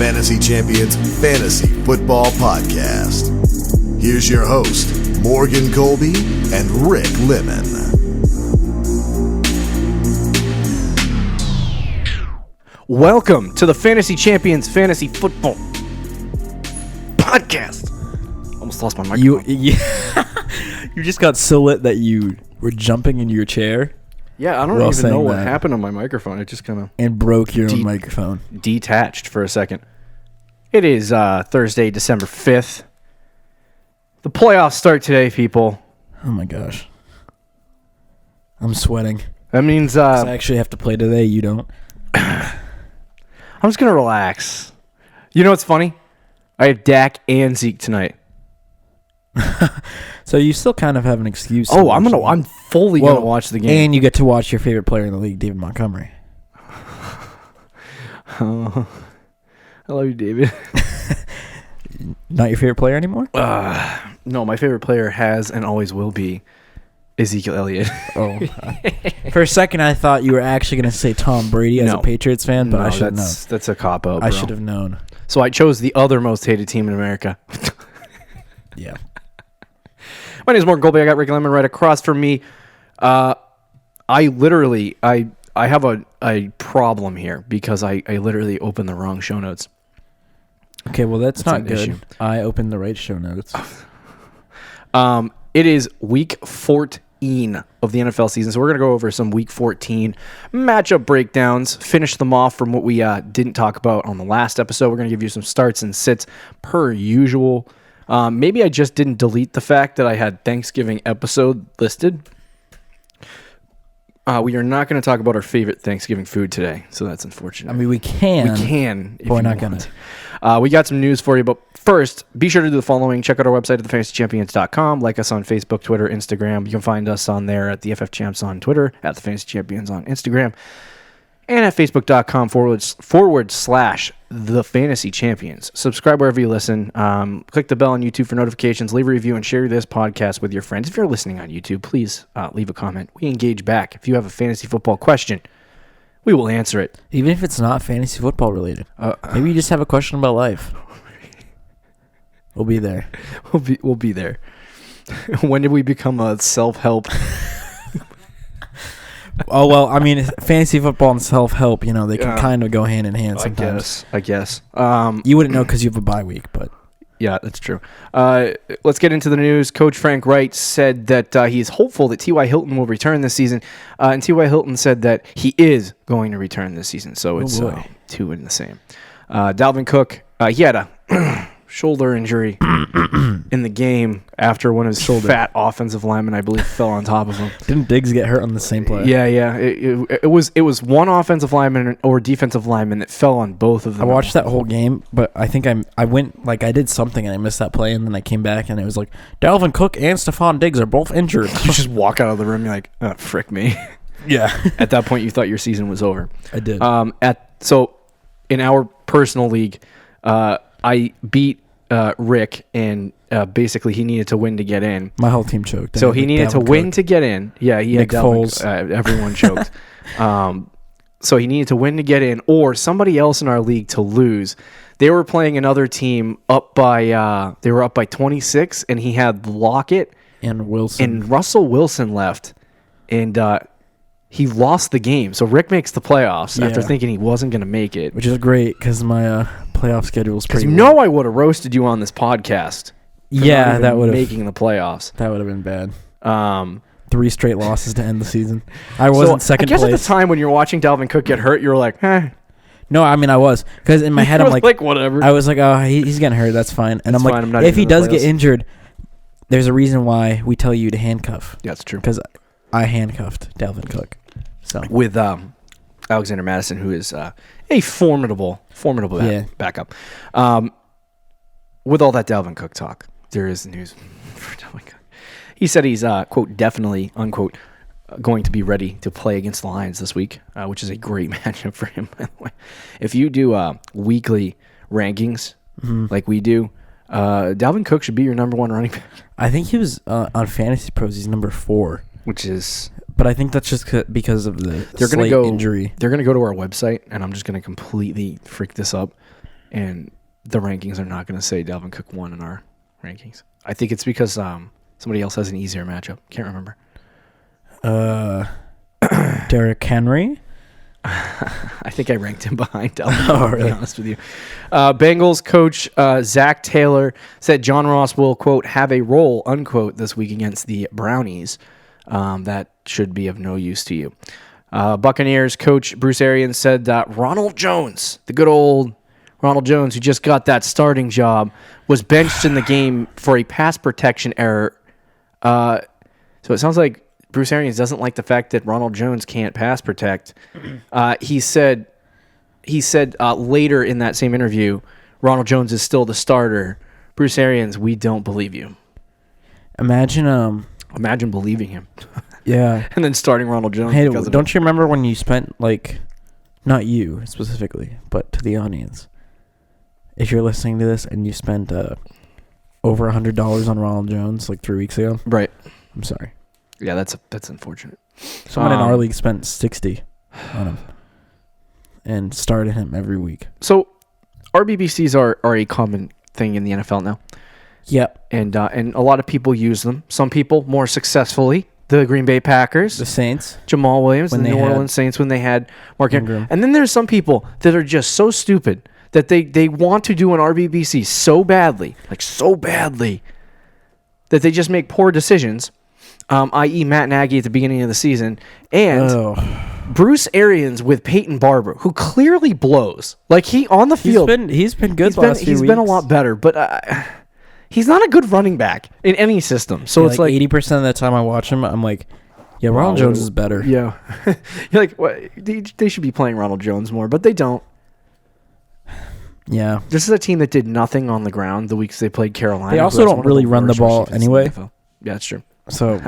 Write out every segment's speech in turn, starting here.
Fantasy Champions Fantasy Football Podcast. Here's your host, Morgan Colby and Rick Lemon. Welcome to the Fantasy Champions Fantasy Football Podcast. Almost lost my microphone. You just got so lit that you were jumping in your chair. Yeah, I don't even know what happened on my microphone. It just kind of... And broke your own microphone. Detached for a second. It is Thursday, December 5th. The playoffs start today, people. Oh my gosh. I'm sweating. That means... I actually have to play today. You don't. I'm just going to relax. You know what's funny? I have Dak and Zeke tonight. So you still kind of have an excuse. I'm fully going to watch the game. And you get to watch your favorite player in the league, David Montgomery. I love you, David. Not your favorite player anymore? No, my favorite player has and always will be Ezekiel Elliott. For a second, I thought you were actually going to say Tom Brady as a Patriots fan, but I should have known. That's a cop-out, bro. I should have known. So I chose the other most hated team in America. Yeah. My name is Morgan Colby. I got Rick Lemon right across from me. I have a problem here because I literally opened the wrong show notes. Okay, well, that's not good. Issue. I opened the right show notes. It is week 14 of the NFL season, so we're going to go over some week 14 matchup breakdowns, finish them off from what we didn't talk about on the last episode. We're going to give you some starts and sits per usual. Maybe I just didn't delete the fact that I had Thanksgiving episode listed. We are not going to talk about our favorite Thanksgiving food today, so that's unfortunate. I mean, we can. But we're not going to. We got some news for you, but first, be sure to do the following. Check out our website at thefantasychampions.com. Like us on Facebook, Twitter, Instagram. You can find us on there at the FF Champs on Twitter, at the Fantasy Champions on Instagram, and at facebook.com / the Fantasy Champions. Subscribe wherever you listen. Click the bell on YouTube for notifications. Leave a review and share this podcast with your friends. If you're listening on YouTube, please leave a comment. We engage back. If you have a fantasy football question, we will answer it. Even if it's not fantasy football related. Maybe you just have a question about life. We'll be there. We'll be there. When did we become a self-help? Oh, well, I mean, fantasy football and self-help, they can kind of go hand in hand sometimes. I guess. You wouldn't know because you have a bye week, but... Yeah, that's true. Let's get into the news. Coach Frank Wright said that he's hopeful that T.Y. Hilton will return this season, and T.Y. Hilton said that he is going to return this season, so it's two in the same. Dalvin Cook, he had a shoulder injury in the game after one of his fat offensive linemen, I believe, fell on top of him. Didn't Diggs get hurt on the same play? Yeah. It was one offensive lineman or defensive lineman that fell on both of them. I watched that whole game, but I think I went, I did something and I missed that play, and then I came back and it was like, Dalvin Cook and Stephon Diggs are both injured. You just walk out of the room, you're like, oh, frick me. Yeah. At that point, you thought your season was over. I did. So in our personal league, I beat Rick, and basically he needed to win to get in. My whole team choked. So he needed to win to get in. Yeah, he Nick had Foles. Everyone choked. So he needed to win to get in, or somebody else in our league to lose. They were playing another team up by 26, and he had Lockett and Wilson. And Russell Wilson left, and he lost the game. So Rick makes the playoffs after thinking he wasn't going to make it. Which is great because my playoff schedule is pretty low. I would have roasted you on this podcast. Yeah, that would have... Making the playoffs. That would have been bad. 3 straight losses to end the season. I wasn't second place. I guess at the time when you're watching Dalvin Cook get hurt, you were like, eh. No, I mean, I was. Because in my head, I'm like, whatever. I was like, oh, he's getting hurt. That's fine. And I'm like, if he does get injured, there's a reason why we tell you to handcuff. Yeah, that's true. Because I handcuffed Dalvin Cook. So with Alexander Madison, who is a formidable backup. With all that Dalvin Cook talk, there is news for Dalvin Cook. He said he's, quote, definitely, unquote, going to be ready to play against the Lions this week, which is a great matchup for him, by the way. If you do weekly rankings like we do, Dalvin Cook should be your number 1 running back. I think he was on Fantasy Pros, he's number 4. Which is... But I think that's just because of the injury. They're going to go to our website, and I'm just going to completely freak this up. and the rankings are not going to say Dalvin Cook won in our rankings. I think it's because somebody else has an easier matchup. Can't remember. Derrick Henry. I think I ranked him behind Dalvin. To be honest with you. Bengals coach Zach Taylor said John Ross will, quote, have a role, unquote, this week against the Brownies. That should be of no use to you. Buccaneers coach Bruce Arians said that Ronald Jones, the good old Ronald Jones, who just got that starting job, was benched in the game for a pass protection error. So it sounds like Bruce Arians doesn't like the fact that Ronald Jones can't pass protect. He said later in that same interview, Ronald Jones is still the starter. Bruce Arians, we don't believe you. Imagine believing him. Yeah. And then starting Ronald Jones. Hey, don't you remember when you spent, like, not you specifically, but to the audience, if you're listening to this and you spent over $100 on Ronald Jones like 3 weeks ago? Right. I'm sorry. Yeah, that's unfortunate. Someone in our league spent $60 on him and started him every week. So RBBCs are a common thing in the NFL now. Yep. And a lot of people use them. Some people more successfully. The Green Bay Packers. The Saints. Jamal Williams. The New Orleans Saints when they had Mark Ingram. And then there's some people that are just so stupid that they want to do an RBBC so badly, that they just make poor decisions, i.e. Matt Nagy at the beginning of the season, and Bruce Arians with Peyton Barber, who clearly blows. Like, he on the field. He's been good last few weeks. He's been a lot better, but he's not a good running back in any system. So it's like 80% of the time I watch him, I'm like, yeah, Ronald Jones is better. Yeah. You're like, what? They should be playing Ronald Jones more, but they don't. Yeah. This is a team that did nothing on the ground the weeks they played Carolina. They also don't really run the ball anyway. Yeah, that's true. So,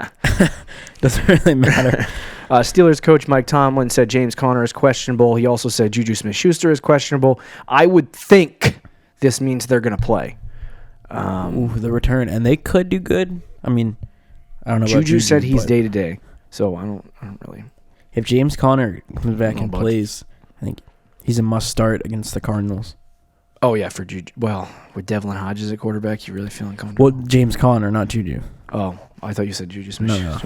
doesn't really matter. Steelers coach Mike Tomlin said James Conner is questionable. He also said Juju Smith-Schuster is questionable. I would think this means they're going to play. The return. And they could do good. I mean, I don't know about Juju said he's day-to-day, so I don't really. If James Conner comes back and plays, I think he's a must-start against the Cardinals. Oh, yeah, for Juju. Well, with Devlin Hodges at quarterback, you really feeling comfortable? Well, James Conner, not Juju. Oh, I thought you said Juju Smith. No.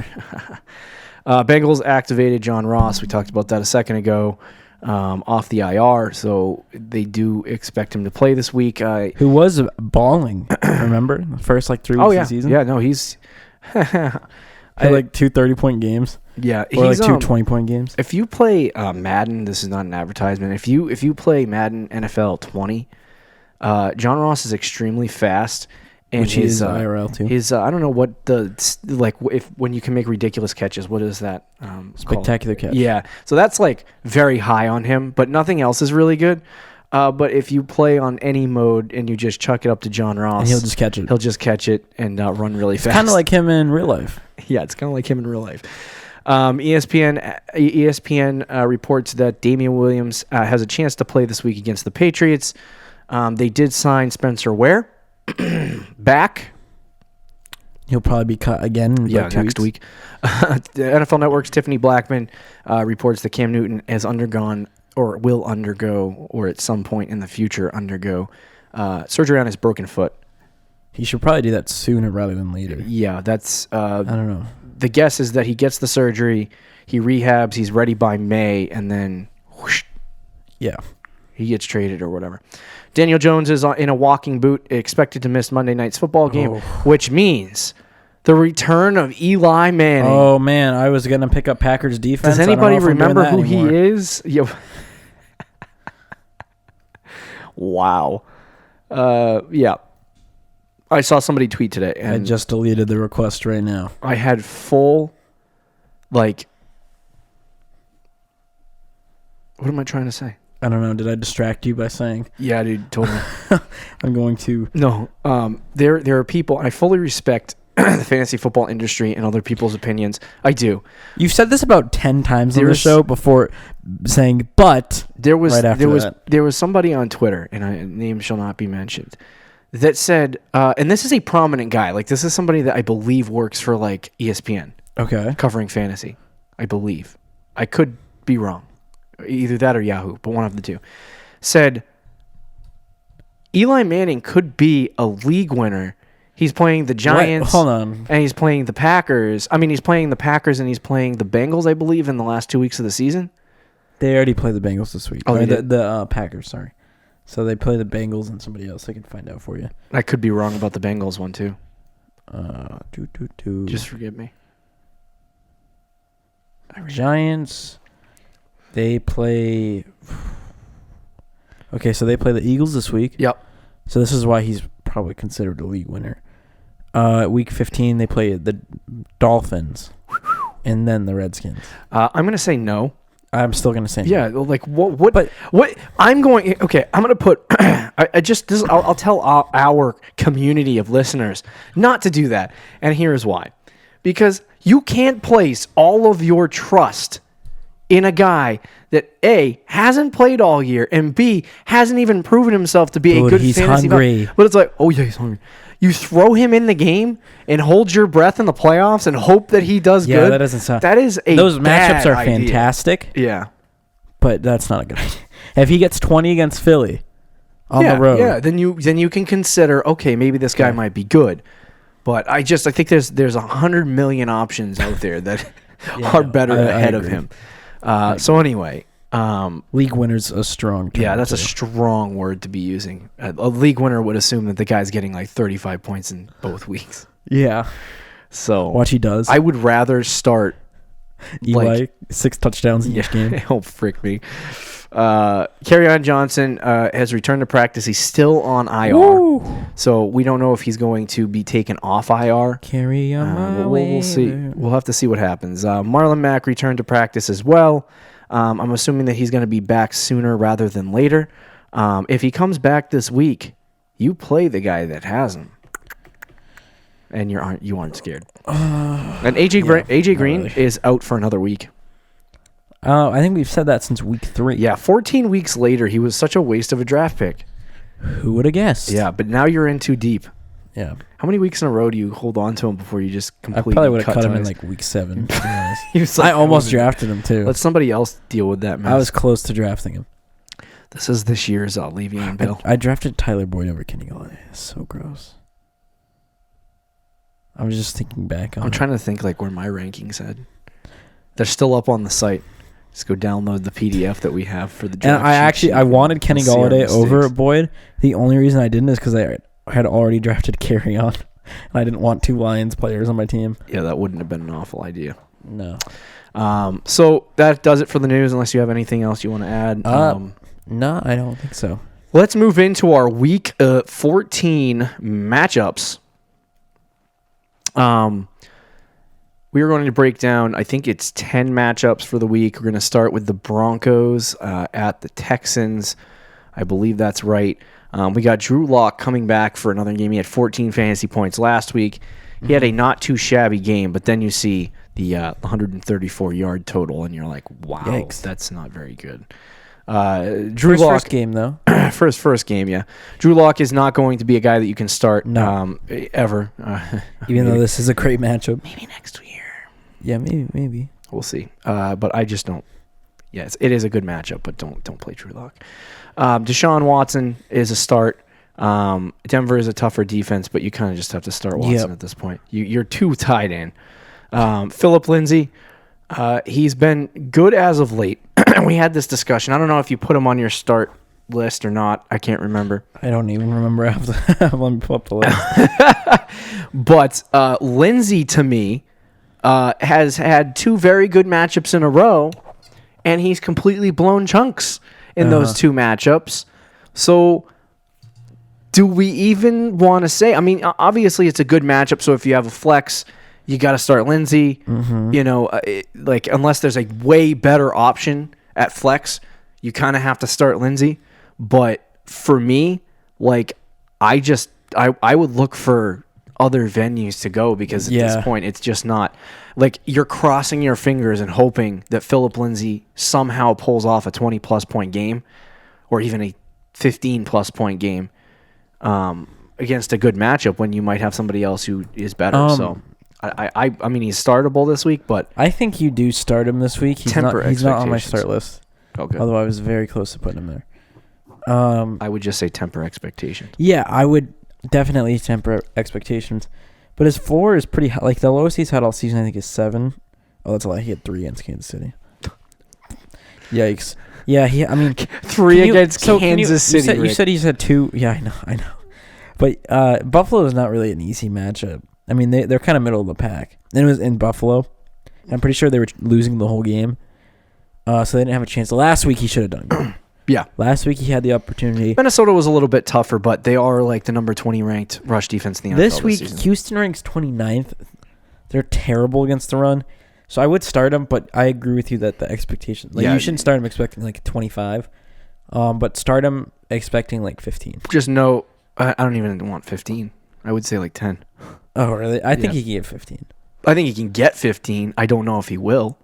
Bengals activated John Ross. We talked about that a second ago. Off the IR, so they do expect him to play this week. Who was balling, remember? The first, 3 weeks of the season? Yeah, no, he's... Had 2 30-point games. Yeah. Or 2 20-point games. If you play Madden, this is not an advertisement. If you play Madden NFL 20, John Ross is extremely fast. And which is IRL too. His I don't know what when you can make ridiculous catches, what is that? Spectacular catch. Yeah, so that's very high on him, but nothing else is really good. But if you play on any mode and you just chuck it up to John Ross, and he'll just catch it. He'll just catch it and run really fast. Kind of like him in real life. Yeah, it's kind of like him in real life. ESPN reports that Damian Williams has a chance to play this week against the Patriots. They did sign Spencer Ware back. He'll probably be cut again next week. The NFL Network's Tiffany Blackman reports that Cam Newton has undergone or will undergo or at some point in the future undergo surgery on his broken foot. He should probably do that sooner rather than later. Yeah, that's... I don't know. The guess is that he gets the surgery, he rehabs, he's ready by May, and then whoosh, yeah, he gets traded or whatever. Daniel Jones is in a walking boot, expected to miss Monday night's football game, which means the return of Eli Manning. Oh, man, I was going to pick up Packers defense. Does anybody remember who he is? Yeah. Wow. Yeah. I saw somebody tweet today. And I just deleted the request right now. I had full, what am I trying to say? I don't know. Did I distract you by saying? Yeah, dude, totally. I'm going to. No, there are people, I fully respect the fantasy football industry and other people's opinions. I do. You've said this about 10 times on the show before saying, but there was that. There was somebody on Twitter, and name shall not be mentioned, that said, and this is a prominent guy. This is somebody that I believe works for ESPN. Okay. Covering fantasy, I believe. I could be wrong. Either that or Yahoo, but one of the two. Said, Eli Manning could be a league winner. He's playing the Giants. Hold on. And he's playing the Packers. I mean, he's playing the Packers and he's playing the Bengals, I believe, in the last 2 weeks of the season. They already played the Bengals this week. Oh, they the did? the Packers, sorry. So they play the Bengals and somebody else. I can find out for you. I could be wrong about the Bengals one, too. Just forgive me. Giants, they play... Okay, so they play the Eagles this week. Yep. So this is why he's probably considered a league winner. Week 15, they play the Dolphins and then the Redskins. I'm going to say no. I'm still going to say no. Yeah, like what I'm going okay, I'm going to put I'll tell our community of listeners not to do that. And here's why. Because you can't place all of your trust in a guy that A, hasn't played all year, and B, hasn't even proven himself to be a good he's fantasy hungry. But it's like, oh yeah, he's hungry. You throw him in the game and hold your breath in the playoffs and hope that he does good. Yeah, that doesn't sound... That is a Those bad matchups are idea. fantastic. Yeah. But that's not a good idea. If he gets 20 against Philly on the road... Yeah, then you can consider, okay, maybe this guy might be good. But I think there's 100 million options out there that are better ahead of him. So anyway... league winner's a strong term. Yeah, that's a strong word to be using. A league winner would assume that the guy's getting like 35 points in both weeks. Yeah. So watch he does. I would rather start Eli, 6 touchdowns in each game. Oh, frick me. Kerryon Johnson has returned to practice. He's still on IR. Woo! So we don't know if he's going to be taken off IR. Carry on my way. We'll see. We'll have to see what happens. Marlon Mack returned to practice as well. I'm assuming that he's going to be back sooner rather than later. If he comes back this week, you play the guy that has him, and you aren't scared. And AJ Green really. is out for another week. I think we've said that since week 3. Yeah, 14 weeks later, he was such a waste of a draft pick. Who would have guessed? Yeah, but now you're in too deep. Yeah. How many weeks in a row do you hold on to him before you just completely I probably would have cut him in ties? like week 7. To be honest. He was like, I almost drafted him too. Let somebody else deal with that mess. I was close to drafting him. This is this year's Le'Veon Bell. I drafted Tyler Boyd over Kenny Galladay. It's so gross. I was just thinking back on I'm trying to think like where my rankings had. They're still up on the site. Just go download the PDF that we have for the draft. And I wanted Kenny see our Galladay over mistakes. Boyd. The only reason I didn't is because I had already drafted Carry-On. And I didn't want 2 Lions players on my team. Yeah, that wouldn't have been an awful idea. No. So that does it for the news, unless you have anything else you want to add. No, I don't think so. Let's move into our week 14 matchups. We are going to break down, I think it's 10 matchups for the week. We're going to start with the Broncos at the Texans. I believe that's right. We got Drew Lock coming back for another game. He had 14 fantasy points last week. He had a not too shabby game, but then you see the 134-yard total, and you're like, wow, Yikes. that's not very good. Drew Lock, First game, though. first game, yeah. Drew Lock is not going to be a guy that you can start ever. Even though this is a great matchup. Maybe next year. Yeah, maybe. We'll see. But I just don't. Yes, it is a good matchup, but don't play Drew Lock. Deshaun Watson is a start. Denver is a tougher defense, but you kind of just have to start Watson at this point. You're too tied in. Phillip Lindsay, he's been good as of late. We had this discussion. I don't know if you put him on your start list or not. I can't remember. I don't even remember. Let me pull up the list. But Lindsay, to me, has had 2 very good matchups in a row, and he's completely blown chunks in those 2 matchups. So do we even want to say? I mean, obviously it's a good matchup, so if you have a flex, you got to start Lindsay. Mm-hmm. You know, like unless there's a way better option at flex, you kind of have to start Lindsay. But for me, like I would look for other venues to go, because at this point it's just not like you're crossing your fingers and hoping that Phillip Lindsay somehow pulls off a 20+ point game or even a 15+ point game against a good matchup when you might have somebody else who is better. So I mean he's startable this week, but I think you do start him this week. He's not on my start list. Okay. Although I was very close to putting him there. I would just say temper expectations. Yeah, I would definitely temper expectations. But his floor is pretty high. Like, the lowest he's had all season, I think, is 7. Oh, that's a lie. He had 3 against Kansas City. Yikes. Yeah, 3 against Kansas City. You said he's had 2. Yeah, I know. But Buffalo is not really an easy matchup. I mean, they're kind of middle of the pack. And it was in Buffalo. I'm pretty sure they were losing the whole game. So they didn't have a chance. Last week, he should have done good. Yeah. Last week, he had the opportunity. Minnesota was a little bit tougher, but they are like the number 20 ranked rush defense in the NFL This week, season. Houston ranks 29th. They're terrible against the run. So I would start him, but I agree with you that the expectation, you shouldn't start him expecting like 25, but start him expecting like 15. Just no, I don't even want 15. I would say like 10. Oh, really? I think he can get 15. I think he can get 15. I don't know if he will.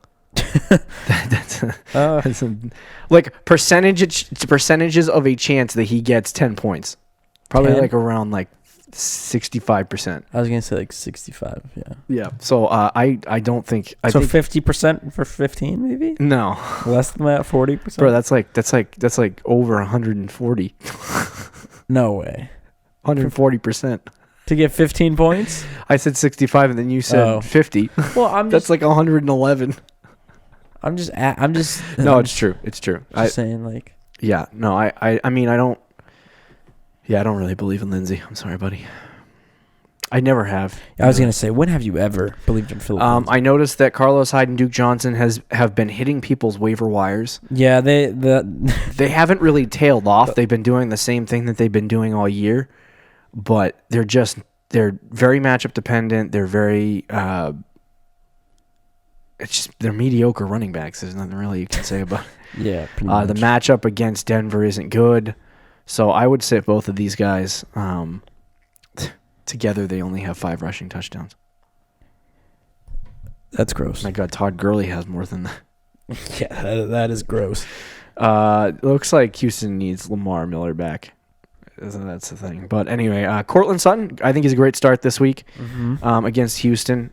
That's like percentages of a chance that he gets 10 points. Probably 10? like around like 65%. I was gonna say like 65. Yeah. Yeah. So I don't think. I think 50% for 15, maybe. No. Less than that, 40%. Bro, that's like over 140. No way. 140%. To get 15 points. I said 65, and then you said 50. Well, that's like 111. I'm just. No, it's true. It's true. Just saying, like. Yeah. No, I mean, I don't. Yeah, I don't really believe in Lindsey. I'm sorry, buddy. I never have. I was gonna say, when have you ever believed in Philip Lindsay? I noticed that Carlos Hyde and Duke Johnson have been hitting people's waiver wires. Yeah, they haven't really tailed off. They've been doing the same thing that they've been doing all year, but they're very matchup dependent. They're very they're mediocre running backs. There's nothing really you can say about it. Yeah, pretty much. The matchup against Denver isn't good. So I would say both of these guys together, they only have 5 rushing touchdowns. That's gross. My God, Todd Gurley has more than that. Yeah, that is gross. Looks like Houston needs Lamar Miller back. That's the thing. But anyway, Cortland Sutton, I think he's a great start this week against Houston.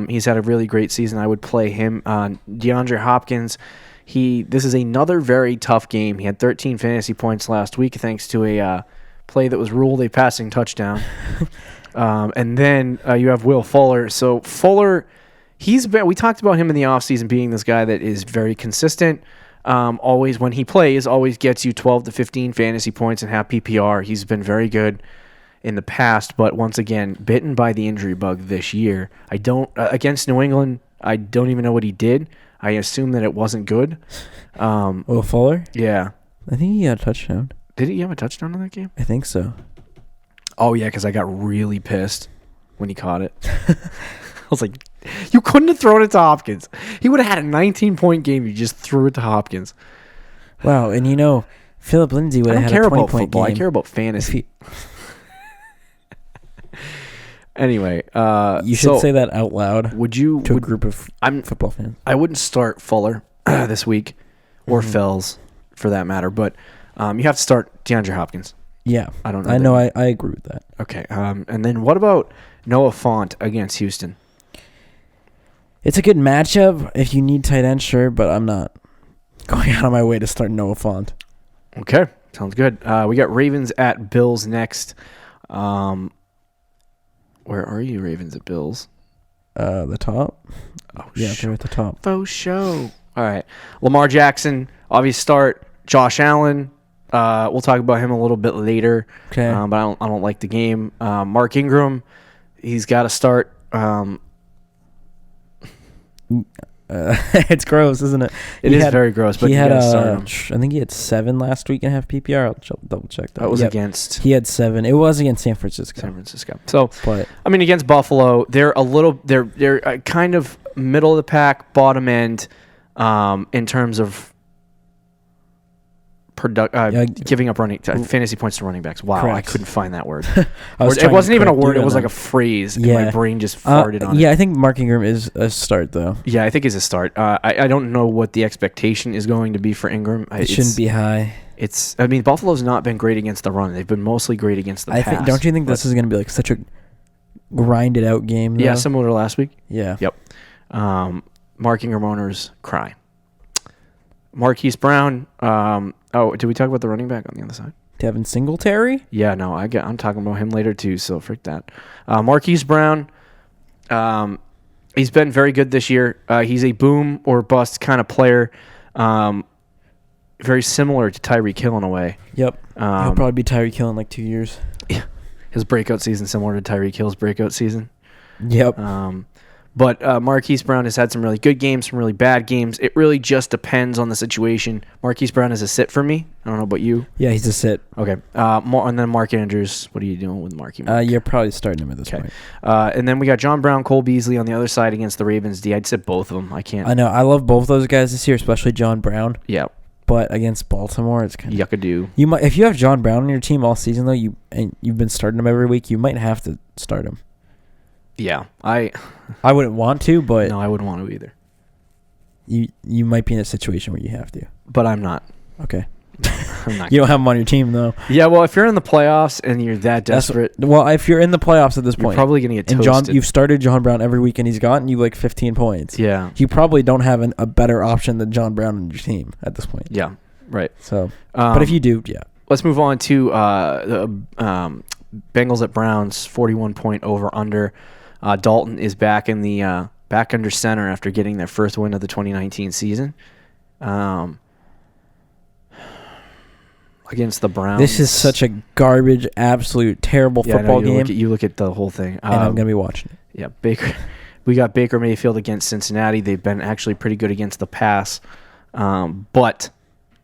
He's had a really great season. I would play him. DeAndre Hopkins, this is another very tough game. He had 13 fantasy points last week thanks to a play that was ruled a passing touchdown. And then you have Will Fuller. So Fuller, we talked about him in the offseason being this guy that is very consistent. Always when he plays, always gets you 12 to 15 fantasy points and half PPR. He's been very good in the past, but once again, bitten by the injury bug this year. Against New England, I don't even know what he did. I assume that it wasn't good. Will Fuller? Yeah. I think he got a touchdown. Did he have a touchdown in that game? I think so. Oh, yeah, because I got really pissed when he caught it. I was like, you couldn't have thrown it to Hopkins. He would have had a 19-point game. You just threw it to Hopkins. Wow, and Philip Lindsay would have had a 20-point game. I care about fantasy. Anyway, you should say that out loud. Would you to a group of football fans? I wouldn't start Fuller this week, or Fells for that matter. But you have to start DeAndre Hopkins. Yeah, I don't know. I know. I agree with that. Okay. And then what about Noah Fant against Houston? It's a good matchup if you need tight end, sure, but I'm not going out of my way to start Noah Fant. Okay, sounds good. We got Ravens at Bills next. Where are you, Ravens at Bills? The top. Oh, yeah, they're at the top. Faux show. All right. Lamar Jackson, obvious start. Josh Allen. We'll talk about him a little bit later. Okay. But I don't like the game. Mark Ingram, he's got to start. It's gross, isn't it? It is very gross, but he had start him. I think he had 7 last week and a half PPR. I'll double check that. That was against. He had 7. It was against San Francisco. So, but I mean, against Buffalo, they're kind of middle of the pack, bottom end, in terms of giving up fantasy points to running backs. Wow, correct. I couldn't find that word. It wasn't even a word. It was like a phrase. Yeah. And my brain just farted on it. Yeah, I think Mark Ingram is a start, though. Yeah, I think he's a start. I don't know what the expectation is going to be for Ingram. It shouldn't be high. Buffalo's not been great against the run. They've been mostly great against the pass. Don't you think this is going to be like such a grinded out game, though? Yeah, similar to last week. Yeah. Yep. Mark Ingram owners cry. Marquise Brown. Did we talk about the running back on the other side? Devin Singletary? Yeah, no, I'm talking about him later too, so frick that. Marquise Brown, he's been very good this year. He's a boom or bust kind of player, very similar to Tyreek Hill in a way. Yep. He'll probably be Tyreek Hill in like 2 years. Yeah, his breakout season similar to Tyreek Hill's breakout season. Yep. But Marquise Brown has had some really good games, some really bad games. It really just depends on the situation. Marquise Brown is a sit for me. I don't know about you. Yeah, he's a sit. Okay. And then Mark Andrews. What are you doing with Marky Mark? You're probably starting him at this point. And then we got John Brown, Cole Beasley on the other side against the Ravens D. I'd sit both of them. I can't. I know. I love both those guys this year, especially John Brown. Yeah. But against Baltimore, it's kind of yuckadoo. You might, if you have John Brown on your team all season though, you've been starting him every week, you might have to start him. Yeah, I wouldn't want to, but no, I wouldn't want to either. You might be in a situation where you have to. But I'm not. Okay. I'm not. You don't have him on your team though. Yeah, well, if you're in the playoffs and you're that desperate, if you're in the playoffs at this point, you're probably gonna get toasted. And you've started John Brown every week, and he's gotten you like 15 points. Yeah. You probably don't have a better option than John Brown on your team at this point. Yeah. Right. So, but if you do, yeah. Let's move on to the Bengals at Browns, 41-point over/under. Dalton is back in the back under center after getting their first win of the 2019 season against the Browns. This is such a garbage, absolute terrible football game. You look at the whole thing, and I'm gonna be watching it. Yeah, Baker. We got Baker Mayfield against Cincinnati. They've been actually pretty good against the pass, but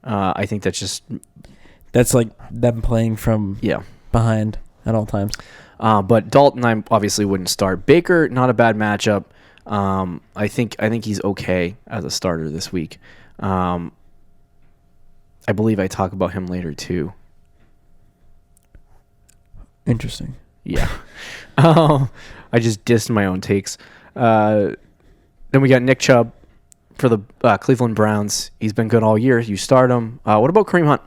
I think that's like them playing from behind at all times. But Dalton, I obviously wouldn't start. Baker, not a bad matchup. I think he's okay as a starter this week. I believe I talk about him later too. Interesting. Yeah. I just dissed my own takes. Then we got Nick Chubb for the Cleveland Browns. He's been good all year. You start him. What about Kareem Hunt?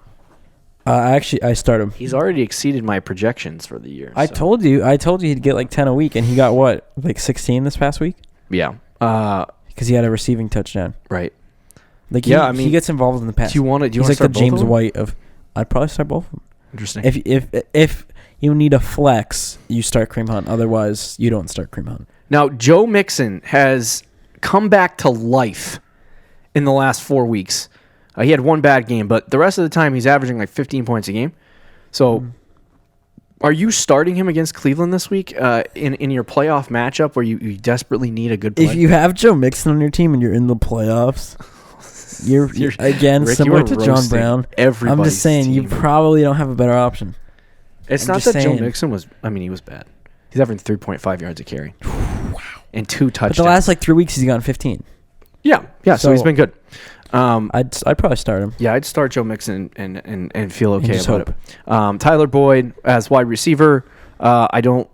I start him. He's already exceeded my projections for the year. I told you he'd get like 10 a week, and he got what, like 16 this past week? Yeah. Because he had a receiving touchdown. Right. Like he gets involved in the pass. Do you want to? He's like the James White of. I'd probably start both of them. Interesting. If you need a flex, you start Kareem Hunt. Otherwise, you don't start Kareem Hunt. Now, Joe Mixon has come back to life in the last 4 weeks. He had one bad game, but the rest of the time he's averaging like 15 points a game. So, are you starting him against Cleveland this week in your playoff matchup where you desperately need a good play? If you have Joe Mixon on your team and you're in the playoffs, you're again Rick, similar to John Brown. I'm just saying team. You probably don't have a better option. It's not that Joe Mixon was. I mean, he was bad. He's averaging 3.5 yards a carry. Wow. And 2 touchdowns. But the last like 3 weeks he's gotten 15. Yeah. So he's been good. I'd probably start him. Yeah, I'd start Joe Mixon and feel okay about it. Tyler Boyd as wide receiver. I don't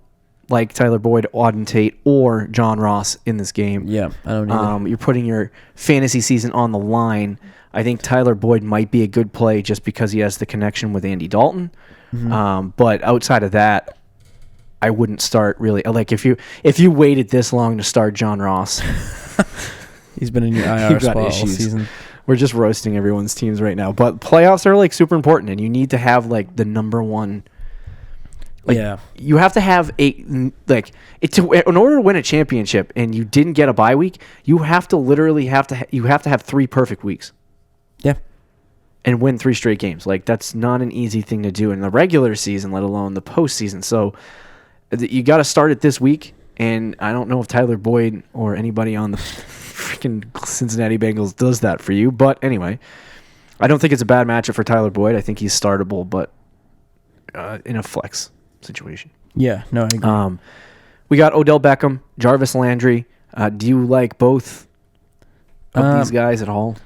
like Tyler Boyd, Auden Tate, or John Ross in this game. Yeah, I don't either. You're putting your fantasy season on the line. I think Tyler Boyd might be a good play just because he has the connection with Andy Dalton. Mm-hmm. But outside of that, I wouldn't start really. Like if you waited this long to start John Ross, he's been in your IR spot all season. We're just roasting everyone's teams right now. But playoffs are like super important, and you need to have like the number one. Like, you have to have in order to win a championship, and you didn't get a bye week, you have to literally have 3 perfect weeks. Yeah. And win 3 straight games. Like, that's not an easy thing to do in the regular season, let alone the postseason. So you got to start it this week, and I don't know if Tyler Boyd or anybody on the freaking Cincinnati Bengals does that for you. But anyway, I don't think it's a bad matchup for Tyler Boyd. I think he's startable, but in a flex situation. Yeah, no, I agree. We got Odell Beckham, Jarvis Landry. Do you like both of these guys at all?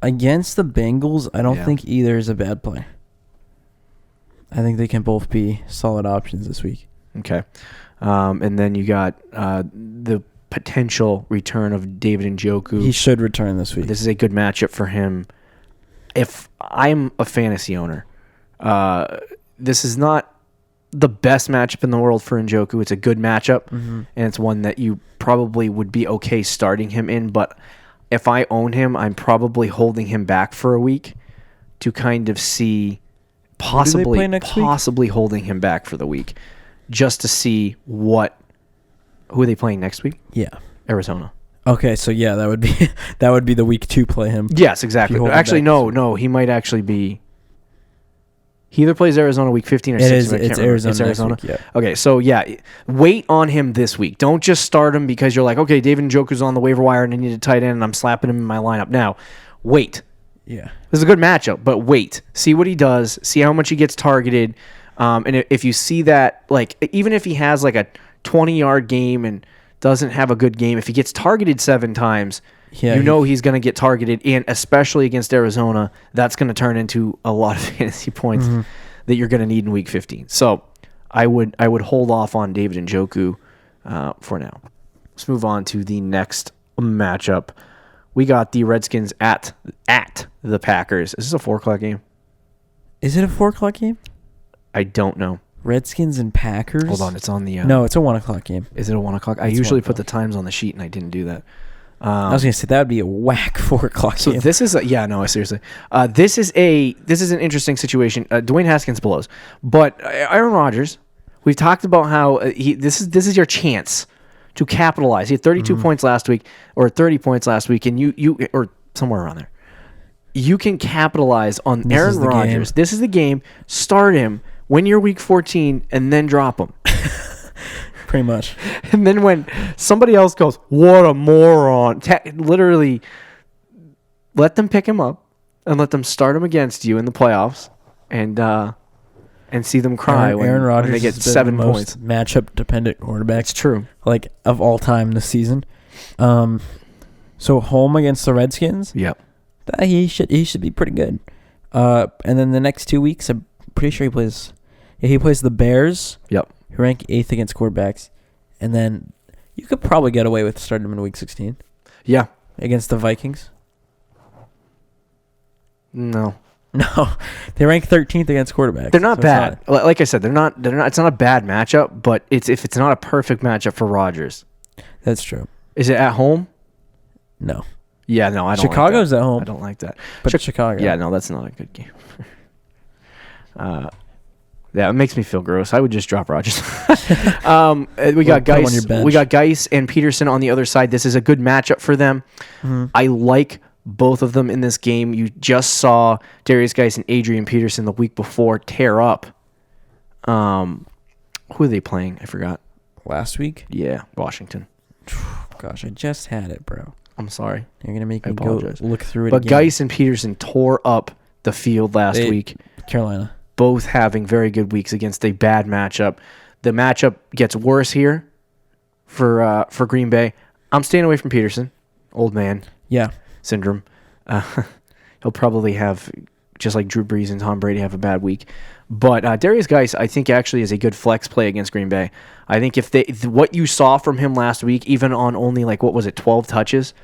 Against the Bengals, I don't think either is a bad play. I think they can both be solid options this week. Okay. And then you got the potential return of David Njoku. He should return this week. This is a good matchup for him. If I'm a fantasy owner, this is not the best matchup in the world for Njoku. It's a good matchup, and it's one that you probably would be okay starting him in, but if I own him, I'm probably holding him back for a week to kind of see possibly holding him back for the week just to see who are they playing next week? Yeah. Arizona. Okay, so yeah, that would be the week to play him. Yes, exactly. Actually, no, he might actually be. He either plays Arizona week 15 or 16. It's Arizona. It's Arizona. Week, yeah. Okay, so yeah, wait on him this week. Don't just start him because you're like, okay, David Njoku's on the waiver wire and I need a tight end and I'm slapping him in my lineup now. Wait. Yeah. This is a good matchup, but wait. See what he does. See how much he gets targeted. And if you see that, like, even if he has like a 20-yard game and doesn't have a good game, if he gets targeted 7 times, he's going to get targeted, and especially against Arizona, that's going to turn into a lot of fantasy points that you're going to need in Week 15. So I would hold off on David Njoku for now. Let's move on to the next matchup. We got the Redskins at the Packers. Is this a 4 o'clock game? Is it a 4 o'clock game? I don't know. Redskins and Packers? Hold on, it's on the... no, it's a 1 o'clock game. Is it a 1 o'clock? I usually put the times on the sheet, and I didn't do that. I was going to say, that would be a whack 4 o'clock game. So this is... seriously. This is an interesting situation. Dwayne Haskins blows. But Aaron Rodgers, we've talked about how this is your chance to capitalize. He had 32 points last week, or 30 points last week, and you or somewhere around there. You can capitalize on Aaron Rodgers. This is the game. Start him. Win your week 14 and then drop him. Pretty much. And then when somebody else goes, what a moron, literally let them pick him up and let them start him against you in the playoffs and see them cry Aaron Rodgers when they get 7 points. Matchup dependent quarterback. It's true. Like of all time this season. So home against the Redskins. Yep. He should be pretty good. And then the next 2 weeks, I'm pretty sure he plays the Bears. Yep. Who rank 8th against quarterbacks. And then you could probably get away with starting him in week 16. Yeah. Against the Vikings. No, they rank 13th against quarterbacks. They're not bad. Like I said, they're not. It's not a bad matchup, but if it's not a perfect matchup for Rodgers. That's true. Is it at home? No. Yeah, no, I don't. Chicago's like that. at home. I don't like that. But Chicago. Yeah, no, that's not a good game. Yeah, it makes me feel gross. I would just drop Rodgers. We got Geis and Peterson on the other side. This is a good matchup for them. Mm-hmm. I like both of them in this game. You just saw Darius Geis and Adrian Peterson the week before tear up. Who are they playing? I forgot. Last week? Yeah, Washington. Gosh, I just had it, bro. I'm sorry. You're gonna make me go look through it. But again. Geis and Peterson tore up the field last week. Carolina. Both having very good weeks against a bad matchup. The matchup gets worse here for Green Bay. I'm staying away from Peterson. Old man. Yeah. Syndrome. He'll probably have, just like Drew Brees and Tom Brady, have a bad week. But Darius Geis, I think, actually is a good flex play against Green Bay. I think what you saw from him last week, even on only 12 touches,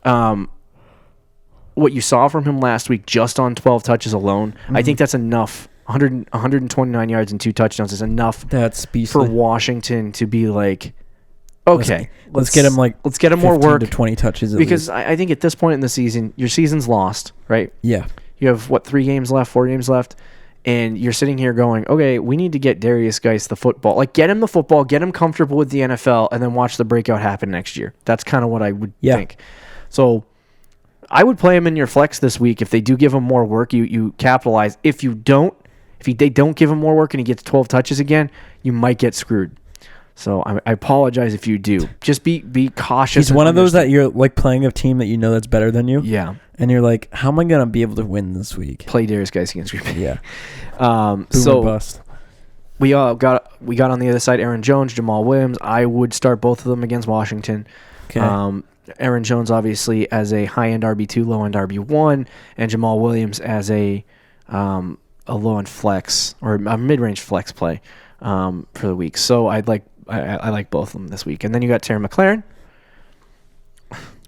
what you saw from him last week just on 12 touches alone, I think that's enough. 129 yards and 2 touchdowns is enough. That's for Washington to be like, okay, let's get him let's get him more work to 20 touches because I think at this point in the season, your season's lost, right? Yeah. You have 4 games left, and you're sitting here going, okay, we need to get Darius Geis the football. Like, get him the football, get him comfortable with the NFL, and then watch the breakout happen next year. That's kind of what I would think. So I would play him in your flex this week. If they do give him more work, you capitalize. If they don't give him more work and he gets 12 touches again, you might get screwed. So I apologize if you do. Just be cautious. He's one of those that you're like playing a team that you know that's better than you. Yeah. And you're like, how am I going to be able to win this week? Play Darius Geis against Green Bay. Yeah. So bust. we got on the other side Aaron Jones, Jamal Williams. I would start both of them against Washington. Okay. Aaron Jones obviously as a high-end RB2, low-end RB1, and Jamal Williams as a low-end flex or a mid-range flex play for the week. So I like both of them this week. And then you got Terry McLaurin,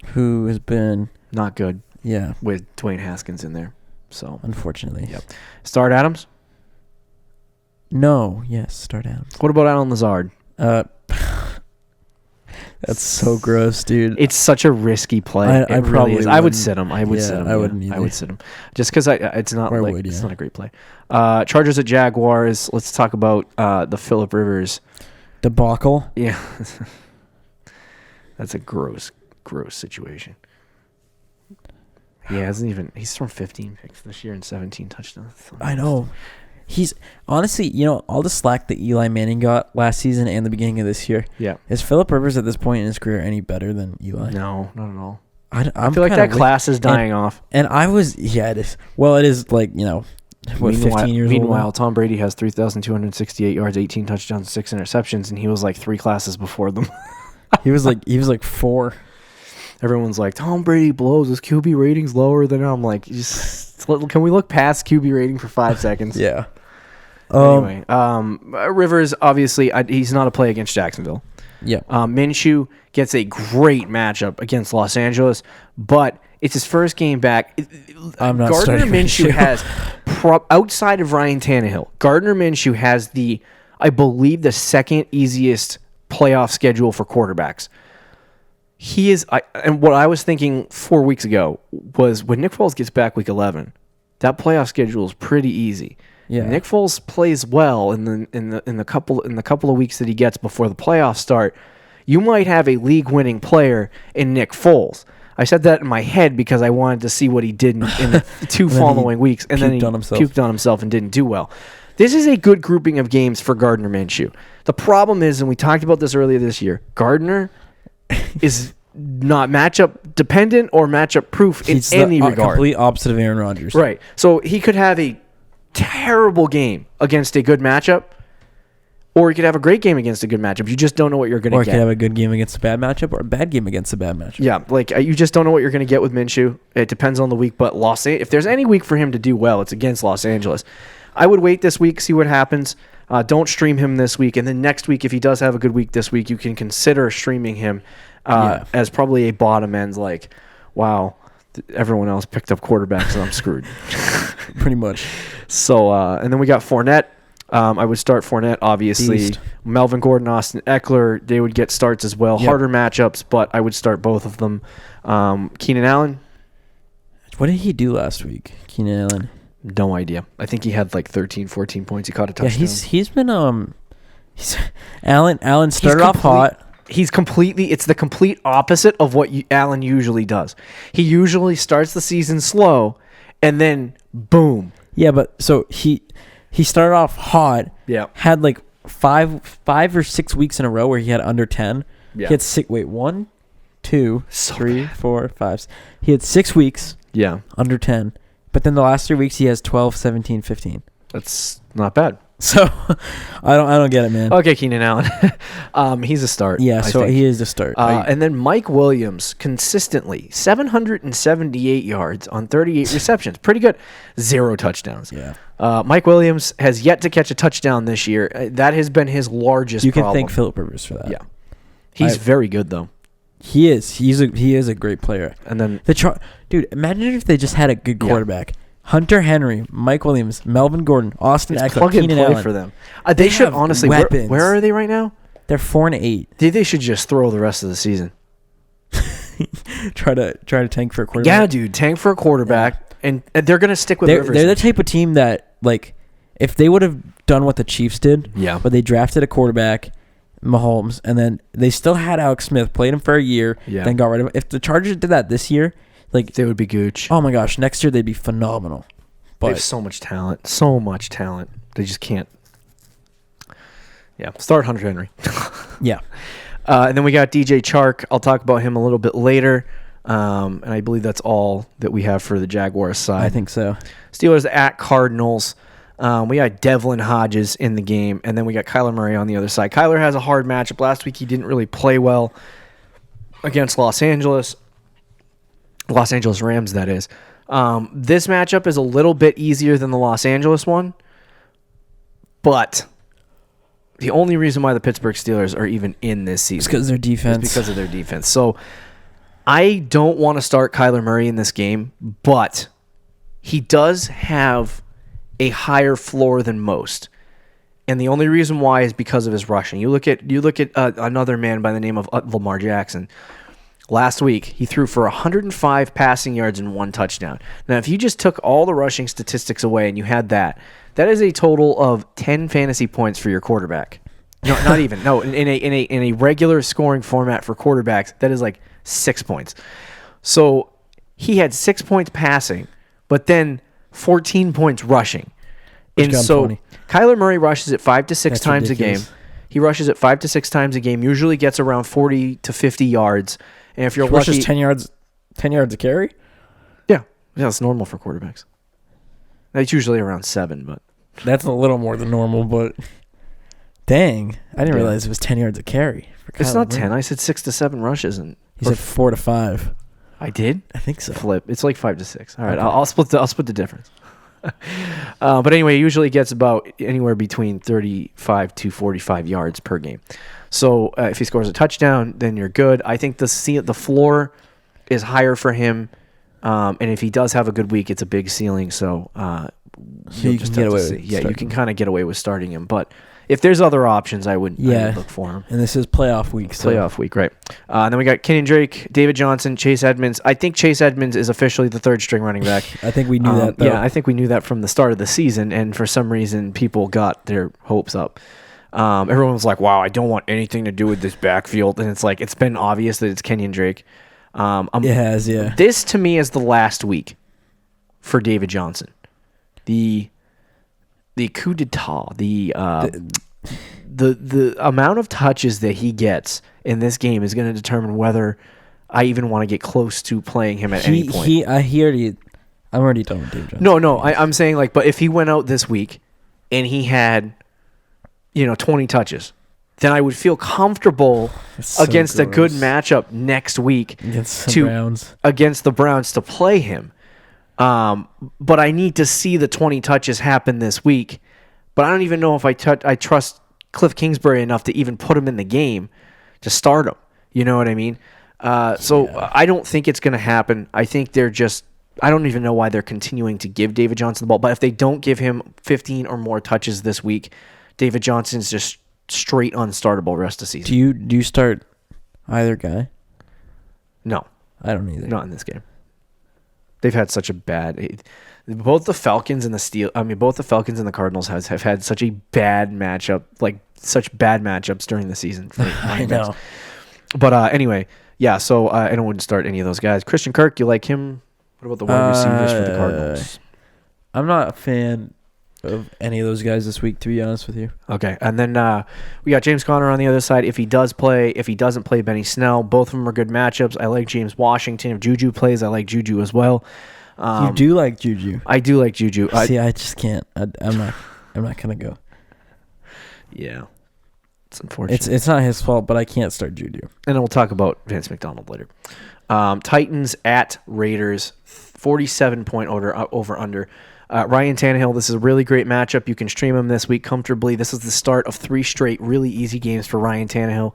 who has been not good. Yeah, with Dwayne Haskins in there. So unfortunately, yep. Start Adams. No, yes, start Adams. What about Alan Lazard? That's so gross, dude. It's such a risky play. I It probably is. I would wouldn't. sit him. I would sit him. I wouldn't I either. would sit him just because it's not Or like would it's you? not a great play. Chargers at Jaguars. Let's talk about the Phillip Rivers Debacle. Yeah. That's a gross situation. He hasn't even. He's thrown 15 picks this year and 17 touchdowns. I know. He's honestly, all the slack that Eli Manning got last season and the beginning of this year. Yeah. Is Phillip Rivers at this point in his career any better than Eli? No, not at all. I feel like that class is dying off. And I was, it is. Well, it is like, what, 15 years old? Meanwhile, Tom Brady has 3,268 yards, 18 touchdowns, 6 interceptions, and he was like 3 classes before them. He was like 4. Everyone's like, Tom Brady blows. His QB rating's lower than I'm like, can we look past QB rating for 5 seconds? Yeah. Anyway, Rivers, obviously, he's not a play against Jacksonville. Yeah. Minshew gets a great matchup against Los Angeles, but it's his first game back. I'm not Gardner starting Minshew Minshew. has, outside of Ryan Tannehill, Gardner Minshew has I believe, the second easiest playoff schedule for quarterbacks. He is, and what I was thinking 4 weeks ago was when Nick Foles gets back week 11, that playoff schedule is pretty easy. Yeah. Nick Foles plays well in the couple of weeks that he gets before the playoffs start. You might have a league-winning player in Nick Foles. I said that in my head because I wanted to see what he did in the 2 following weeks, and then he puked on himself and didn't do well. This is a good grouping of games for Gardner Minshew. The problem is, and we talked about this earlier this year, Gardner is not matchup dependent or matchup proof in any regard. Complete opposite of Aaron Rodgers. Right. So he could have a terrible game against a good matchup, or he could have a great game against a good matchup. You just don't know what you're going to Or get. he could have a good game against a bad matchup or a bad game against a bad matchup. Yeah, like you just don't know what you're going to get with Minshew. It depends on the week, but if there's any week for him to do well, it's against Los Angeles. I would wait this week, see what happens. Don't stream him this week, and then next week, if he does have a good week this week, you can consider streaming him as probably a bottom end. Like, wow, everyone else picked up quarterbacks, and I'm screwed. Pretty much. So, and then we got Fournette. I would start Fournette, obviously. Beast. Melvin Gordon, Austin Eckler, they would get starts as well. Yep. Harder matchups, but I would start both of them. Keenan Allen, What did he do last week, Keenan Allen? no idea. I think he had like 13, 14 points. He caught a touchdown. Yeah, he's been Allen started off hot. It's the complete opposite of what Allen usually does. He usually starts the season slow, and then boom. Yeah, but so he started off hot. Yeah. Had like five or 6 weeks in a row where he had under 10. Yeah. He had 6. Wait, 1, 2, So 3, bad. 4, 5. He had 6 weeks Yeah, under 10. But then the last 3 weeks he has 12, 17, 15. that's not bad. So I don't get it, man. Okay, Keenan Allen. He's a start. Yeah, I so think. he is the start. And then Mike Williams, consistently 778 yards on 38 receptions. Pretty good. 0 touchdowns. Yeah. Mike Williams has yet to catch a touchdown this year. That has been his largest You can problem. thank Phillip Rivers for that. Yeah. He's very good, though. He is. He is a great player. And then Dude, imagine if they just had a good quarterback. Hunter Henry, Mike Williams, Melvin Gordon, Austin it's Eckler, plug and Keenan play Allen. for them. They should have honestly. weapons. Where are they right now? They're 4-8. They should just throw the rest of the season. try to tank for a quarterback. Yeah, dude, tank for a quarterback, and they're gonna stick with Rivers. They're the type of team that, like, if they would have done what the Chiefs did, Yeah. but they drafted a quarterback, Mahomes, and then they still had Alex Smith, played him for a year, Yeah. then got rid of him. If the Chargers did that this year, like, They would be gooch. oh my gosh, next year they'd be phenomenal. They have But so much talent. So much talent. They just can't. Yeah, start Hunter Henry. yeah, And then we got DJ Chark. I'll talk about him a little bit later. And I believe that's all that we have for the Jaguars side. I think so. Steelers at Cardinals. We got Devlin Hodges in the game, and then we got Kyler Murray on the other side. Kyler has a hard matchup. Last week he didn't really play well against Los Angeles Rams, that is. This matchup is a little bit easier than the Los Angeles one, but the only reason why the Pittsburgh Steelers are even in this season It's because their defense. is because of their defense. So I don't want to start Kyler Murray in this game, but he does have a higher floor than most. And the only reason why is because of his rushing. You look at another man by the name of Lamar Jackson. Last week, he threw for 105 passing yards and 1 touchdown. Now, if you just took all the rushing statistics away and you had that is a total of 10 fantasy points for your quarterback. No, not even. No, in a regular scoring format for quarterbacks, that is like 6 points. So he had 6 points passing, but then 14 points rushing. And so 20. Kyler Murray rushes it 5 to 6 That's times ridiculous. a game. He rushes it 5 to 6 times a game. Usually gets around 40 to 50 yards. And if you're lucky, Rushes 10 yards a carry. yeah, that's normal for quarterbacks. It's usually around 7, but That's a little more than normal, but dang, I didn't realize it was 10 yards a carry. it's not 10. I said 6 to 7 rushes, and He said 4 to 5. I did I think so. flip. It's like 5 to 6. All right, Okay. I'll split the difference. But anyway, he usually gets about anywhere between 35 to 45 yards per game. So if he scores a touchdown, then you're good. I think the floor is higher for him, and if he does have a good week, it's a big ceiling. So you can get away with Yeah, you starting can him. kind of get away with starting him. But if there's other options, I would look for him. And this is playoff week. So Playoff week, right? And then we got Kenyon Drake, David Johnson, Chase Edmonds. I think Chase Edmonds is officially the 3rd string running back. I think we knew that, though. Yeah, I think we knew that from the start of the season, and for some reason, people got their hopes up. Everyone was like, wow, I don't want anything to do with this backfield. And it's like, it's been obvious that it's Kenyon Drake. It has, yeah. This, to me, is the last week for David Johnson. The coup d'etat, the amount of touches that he gets in this game is going to determine whether I even want to get close to playing him at any point. I'm already done with David Johnson. No, I'm saying, like, but if he went out this week and he had, 20 touches, then I would feel comfortable It's so against a good gross. matchup next week Against the Browns. against the Browns to play him. But I need to see the 20 touches happen this week. But I don't even know if I trust Cliff Kingsbury enough to even put him in the game to start him. You know what I mean? I don't think it's going to happen. I think I don't even know why they're continuing to give David Johnson the ball. But if they don't give him 15 or more touches this week, David Johnson's just straight unstartable rest of the season. Do you start either guy? No, I don't either. not in this game. They've had such a bad. Both the Falcons and the Cardinals have had such a bad matchup, like such bad matchups during the season. For I know. But anyway, yeah. So I don't want to start any of those guys. Christian Kirk, you like him? What about the wide receivers for the Cardinals? I'm not a fan of any of those guys this week, to be honest with you. Okay, and then we got James Conner on the other side. If he doesn't play Benny Snell. Both of them are good matchups. I like James Washington. If Juju plays, I like Juju as well. You do like Juju. I do like Juju. See, I just can't. I'm not gonna go. Yeah, it's unfortunate. It's not his fault, but I can't start Juju. And then we'll talk about Vance McDonald later. Titans at Raiders, 47-point over under. Ryan Tannehill, this is a really great matchup. You can stream him this week comfortably. This is the start of 3 straight really easy games for Ryan Tannehill.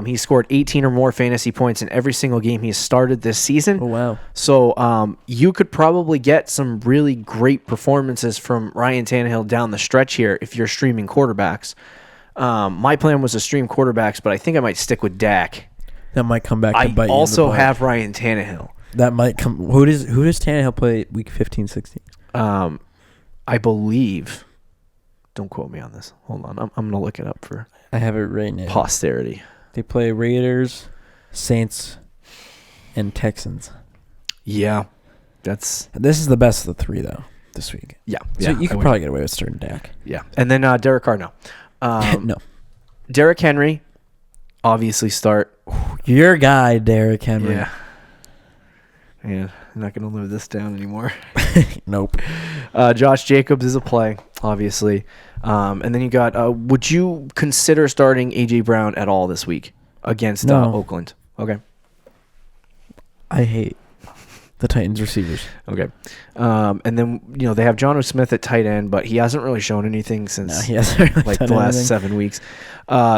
He scored 18 or more fantasy points in every single game he has started this season. Oh, wow. So you could probably get some really great performances from Ryan Tannehill down the stretch here if you're streaming quarterbacks. My plan was to stream quarterbacks, but I think I might stick with Dak. That might come back to bite you in I the also butt. have Ryan Tannehill. That might come. Who does Tannehill play week 15, 16? I believe. Don't quote me on this. Hold on. I'm going to look it up for I have it right now. posterity. They play Raiders, Saints, and Texans. Yeah. This is the best of the 3, though, this week. Yeah. So you could probably get away with starting Dak. Yeah. And then Derek Carr, no. No. Derrick Henry, obviously start. Your guy, Derrick Henry. Yeah. Yeah. I'm not going to live this down anymore. Nope. Josh Jacobs is a play, obviously. And then you got, would you consider starting A.J. Brown at all this week against Oakland? Okay. I hate the Titans receivers. Okay. And then, they have Jonnu Smith at tight end, but he hasn't really shown anything since He hasn't really the done last anything. 7 weeks.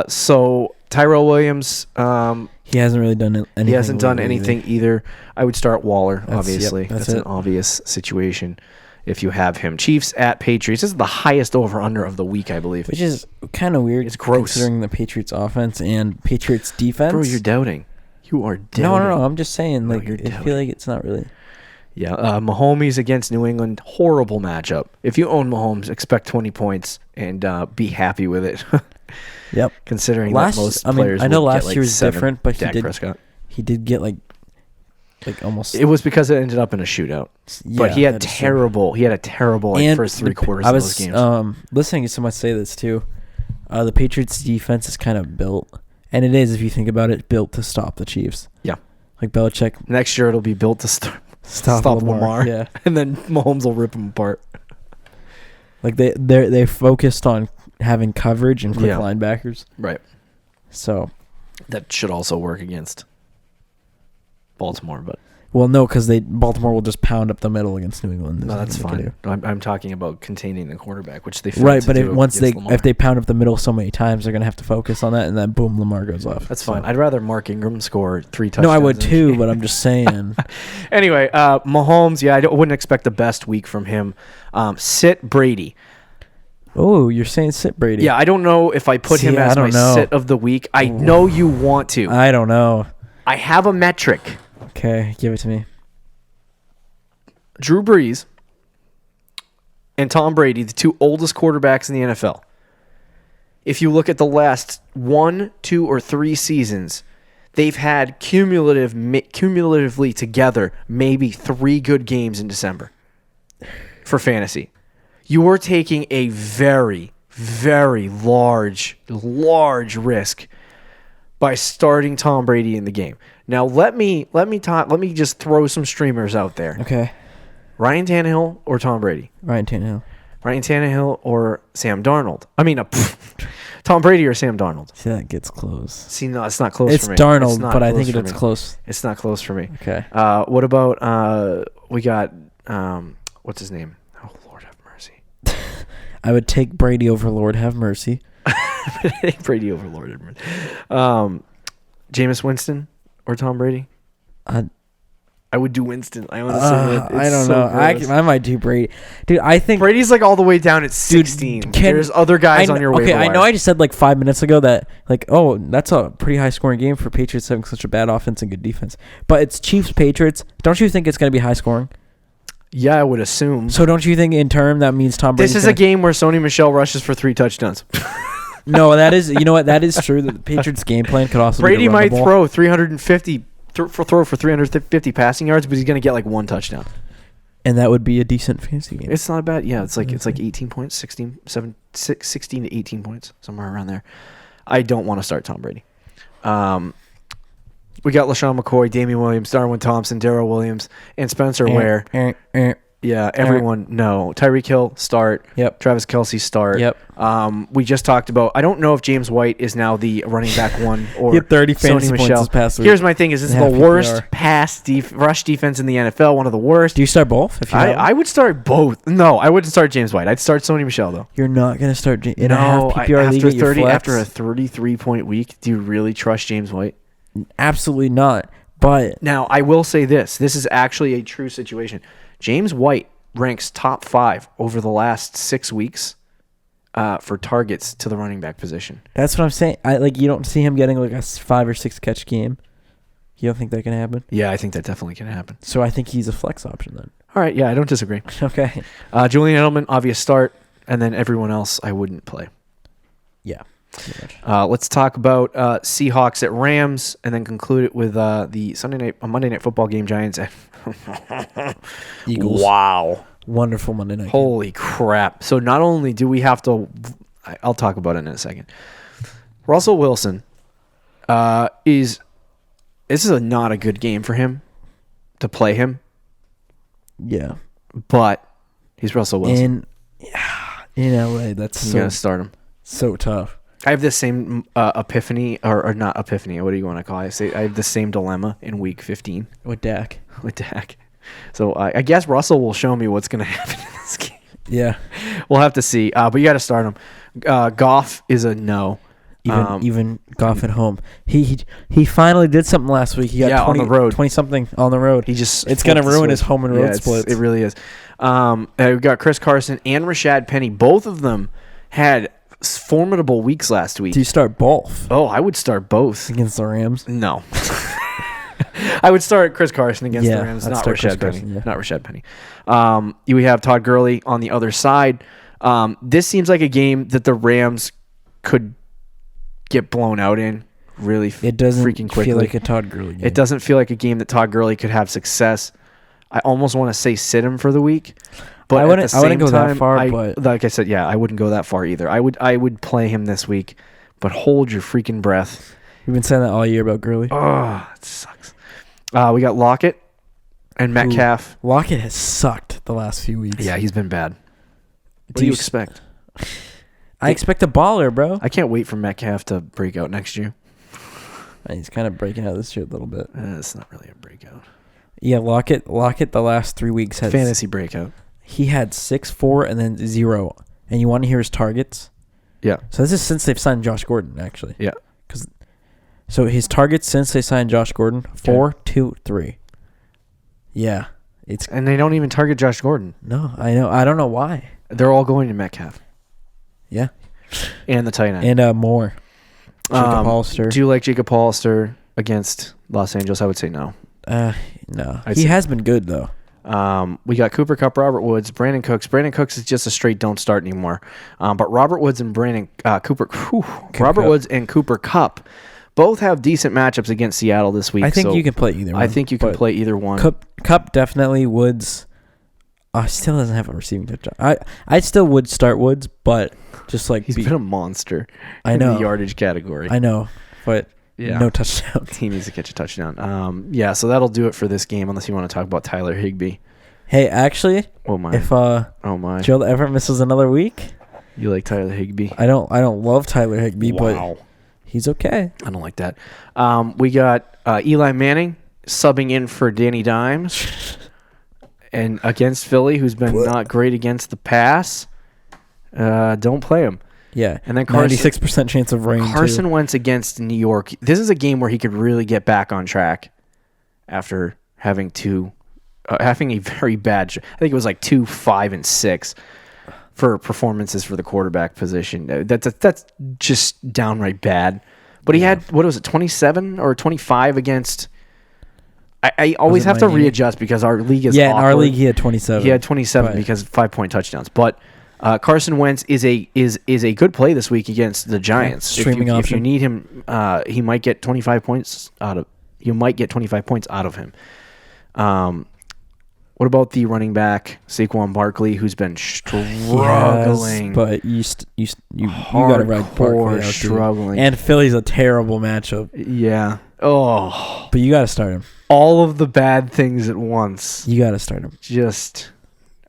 So Tyrell Williams, He hasn't really done anything. he hasn't done lately anything either. I would start Waller, That's- obviously. yep, that's That's an it. obvious situation. if you have him. Chiefs at Patriots. This is the highest over-under of the week, I believe. Which is kind of weird. It's gross. Considering the Patriots offense and Patriots defense. Bro, you're doubting. You are doubting. No. I'm just saying, like, you're I feel like it's not really. Yeah, Mahomes against New England, horrible matchup. If you own Mahomes, expect 20 points and be happy with it. Yep. Considering that most players I know would last get like year was 7 different, but Dak Prescott. he did get like almost. It was because it ended up in a shootout. Yeah, but he had that is terrible first 3 quarters I of was those games. listening to someone say this too. The Patriots defense is kind of built, and it is, if you think about it, built to stop the Chiefs. Yeah. Like Belichick. Next year it'll be built to stop Lamar. Yeah. And then Mahomes will rip him apart. Like they focused on having coverage and quick Yeah. linebackers. Right. So That should also work against Baltimore, but well, no, because Baltimore will just pound up the middle against New England. no, that's fine. I'm talking about containing the quarterback, which they failed Right, to but do Lamar. if they pound up the middle so many times, they're gonna have to focus on that, and then boom, Lamar goes off. That's So- fine. I'd rather Mark Ingram score 3 touchdowns. No, I would than- too, but I'm just saying. Anyway, Mahomes, yeah, I wouldn't expect the best week from him. Sit Brady. Oh, you're saying sit Brady? Yeah, I don't know if I put him See, I as my don't know. sit of the week. I know you want to. I don't know. I have a metric. Okay, give it to me. Drew Brees and Tom Brady, the 2 oldest quarterbacks in the NFL. If you look at the last 1, 2, or 3 seasons, they've had cumulatively together maybe 3 good games in December for fantasy. You are taking a very, very large risk by starting Tom Brady in the game. Now let me just throw some streamers out there. Okay, Ryan Tannehill or Tom Brady? Ryan Tannehill. Ryan Tannehill or Sam Darnold? I mean, Tom Brady or Sam Darnold? See, that gets close. See, no, it's not close It's for me. Darnold, It's not but I close think for it's me. close. It's not close for me. Okay. What about we got what's his name? Oh, Lord have mercy. I would take Brady over Lord have mercy. Brady over Lord have mercy. Jameis Winston or Tom Brady? I would do Winston. I honestly would. I don't know. I might do Brady. Dude, I think Brady's like all the way down at 16. There's other guys on your waiver Okay, I know wire. I just said like 5 minutes ago that like, oh, that's a pretty high scoring game for Patriots having such a bad offense and good defense. But it's Chiefs Patriots. Don't you think it's going to be high scoring? Yeah, I would assume. So don't you think in turn that means Tom Brady? This is a game where Sony Michel rushes for 3 touchdowns. No, that is, you know what, that is true. That the Patriots game plan could also Brady be to run might the ball. throw 350 throw for 350 passing yards, but he's going to get like 1 touchdown. And that would be a decent fantasy game. It's not bad. Yeah, it's like 18 points, 16 to 18 points, somewhere around there. I don't want to start Tom Brady. We got LaShawn McCoy, Damian Williams, Darwin Thompson, Darrell Williams, and Spencer Ware. Yeah, everyone, no. Tyreek Hill, start. Yep. Travis Kelce, start. Yep. We just talked about, I don't know if James White is now the running back 1 or He had 30 Sony fantasy points Michel. this past week. Here's my thing, is this is Half the PPR. worst rush defense in the NFL, one of the worst. Do you start both? If you have I would start both. No, I wouldn't start James White. I'd start Sony Michel, though. You're not going to start in a half PPR league after a 33-point week, do you really trust James White? Absolutely not. But Now, I will say this. This is actually a true situation. James White ranks top 5 over the last 6 weeks for targets to the running back position. that's what I'm saying. You don't see him getting like a 5 or 6 catch game. You don't think that can happen? Yeah, I think that definitely can happen. So I think he's a flex option then. All right, yeah, I don't disagree. Okay. Julian Edelman, obvious start, and then everyone else I wouldn't play. Yeah. Pretty much. Let's talk about Seahawks at Rams, and then conclude it with the Monday Night Football game, Giants at Eagles. Wow. Wonderful Monday night. Holy crap. So not only do we have to, I'll talk about it in a second. Russell Wilson this is not a good game for him to play him, Yeah. but he's Russell Wilson. In LA, that's I'm going to start him. so tough. I have the same epiphany, or not epiphany, what do you want to call it? I have the same dilemma in week 15 With Dak. with Dak. So I guess Russell will show me what's going to happen in this game. Yeah. We'll have to see. But you got to start him. Goff is a no. Even Goff at home. He finally did something last week. He got 20, on the road. 20-something on the road. It's going to ruin his home and road splits. It really is. We've got Chris Carson and Rashad Penny. Both of them had formidable weeks last week. Do you start both? Oh, I would start both. Against the Rams? No. I would start Chris Carson against the Rams, I'd not start Rashad Chris Penny. Carson, yeah. Not Rashad Penny. We have Todd Gurley on the other side. This seems like a game that the Rams could get blown out in really It doesn't freaking quickly. feel like a Todd Gurley game. It doesn't feel like a game that Todd Gurley could have success. I almost want to say sit him for the week, but I wouldn't go that far. But like I said, I wouldn't go that far either. I would play him this week, but hold your freaking breath. You've been saying that all year about Gurley. Oh, it sucks. We got Lockett and Metcalf. Lockett has sucked the last few weeks. Yeah, he's been bad. What do you expect? I expect a baller, bro. I can't wait for Metcalf to break out next year. He's kind of breaking out this year a little bit. It's not really a breakout. Yeah, Lockett the last 3 weeks has Fantasy breakout. He had 6, 4, and then 0. And you want to hear his targets? Yeah. So this is since they've signed Josh Gordon, actually. Yeah. So his targets since they signed Josh Gordon, 4, 2, 3. Yeah. And they don't even target Josh Gordon. No, I know. I don't know why. They're all going to Metcalf. Yeah. And the tight end. And more. Jacob Hollister. Do you like Jacob Hollister against Los Angeles? I would say no. No. He has been good, though. We got Cooper Kupp, Robert Woods, Brandon Cooks. Brandon Cooks is just a straight don't start anymore. But Robert Woods and Robert Woods and Cooper Kupp both have decent matchups against Seattle this week. I think you can play either one. I think you can play either one. Kupp definitely. Woods still doesn't have a receiving touchdown. I still would start Woods, but just like he's been a monster in the yardage category. I know, but no touchdowns. He needs to catch a touchdown. So that'll do it for this game unless you want to talk about Tyler Higbee. Hey, actually, if Gerald Everett misses another week, you like Tyler Higbee? I don't love Tyler Higbee, but he's okay. I don't like that. We got Eli Manning subbing in for Danny Dimes and against Philly, who's been not great against the pass. Don't play him. Yeah, and then 96% chance of rain. Carson Wentz against New York. This is a game where he could really get back on track after having a very bad. I think it was like 2, 5, and 6 for performances for the quarterback position. That's just downright bad. But he had 27 or 25 against. I always have to readjust because our league is in our league he had 27. He had 27 because of 5-point touchdowns, but. Carson Wentz is a good play this week against the Giants. Streaming option. If you need him, he might get 25 points out of. You might get 25 points out of him. What about the running back Saquon Barkley, who's been struggling? Yes, but you got to ride Barkley out, struggling, and Philly's a terrible matchup. Yeah. Oh, but you got to start him. All of the bad things at once. You got to start him.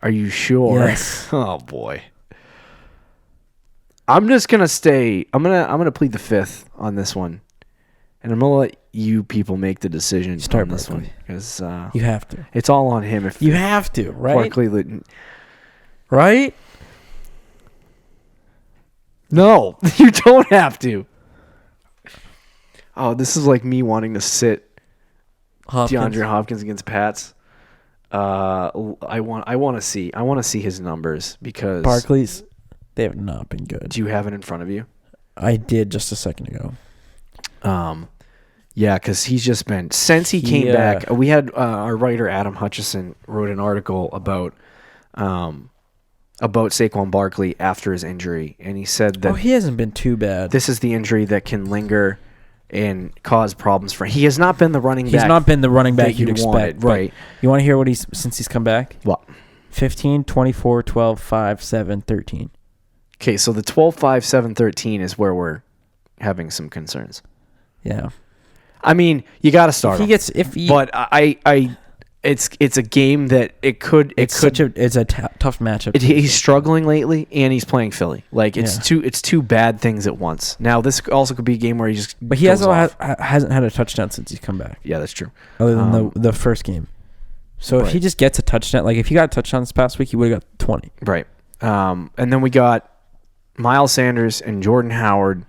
Are you sure? Yes. Oh boy. I'm just gonna stay. I'm gonna plead the fifth on this one, and I'm gonna let you people make the decision on this one because you have to. It's all on him. If you have to, right? Barkley, right? No, you don't have to. Oh, this is like me wanting to sit DeAndre Hopkins against Pats. I want to see his numbers because Barkley's, they have not been good. Do you have it in front of you? I did just a second ago. Yeah, because he's just been since he came back. We had our writer Adam Hutchison wrote an article about Saquon Barkley after his injury, and he said that he hasn't been too bad. This is the injury that can linger and cause problems for him. He has not been the running back. He's not been the running back you'd expect. Wanted, right. You want to hear what since he's come back? What? 15, 24, 12, 5, 7, 13. Okay, so the 12, 5, 7, 13 is where we're having some concerns. Yeah. I mean, you got to start him. But it's a game that it's a tough matchup. He's struggling lately, and he's playing Philly. Like it's two bad things at once. Now this also could be a game where he just. But he hasn't had a touchdown since he's come back. Yeah, that's true. Other than the first game, so if he just gets a touchdown, like if he got a touchdown this past week, he would have got 20. Right. And then we got Miles Sanders and Jordan Howard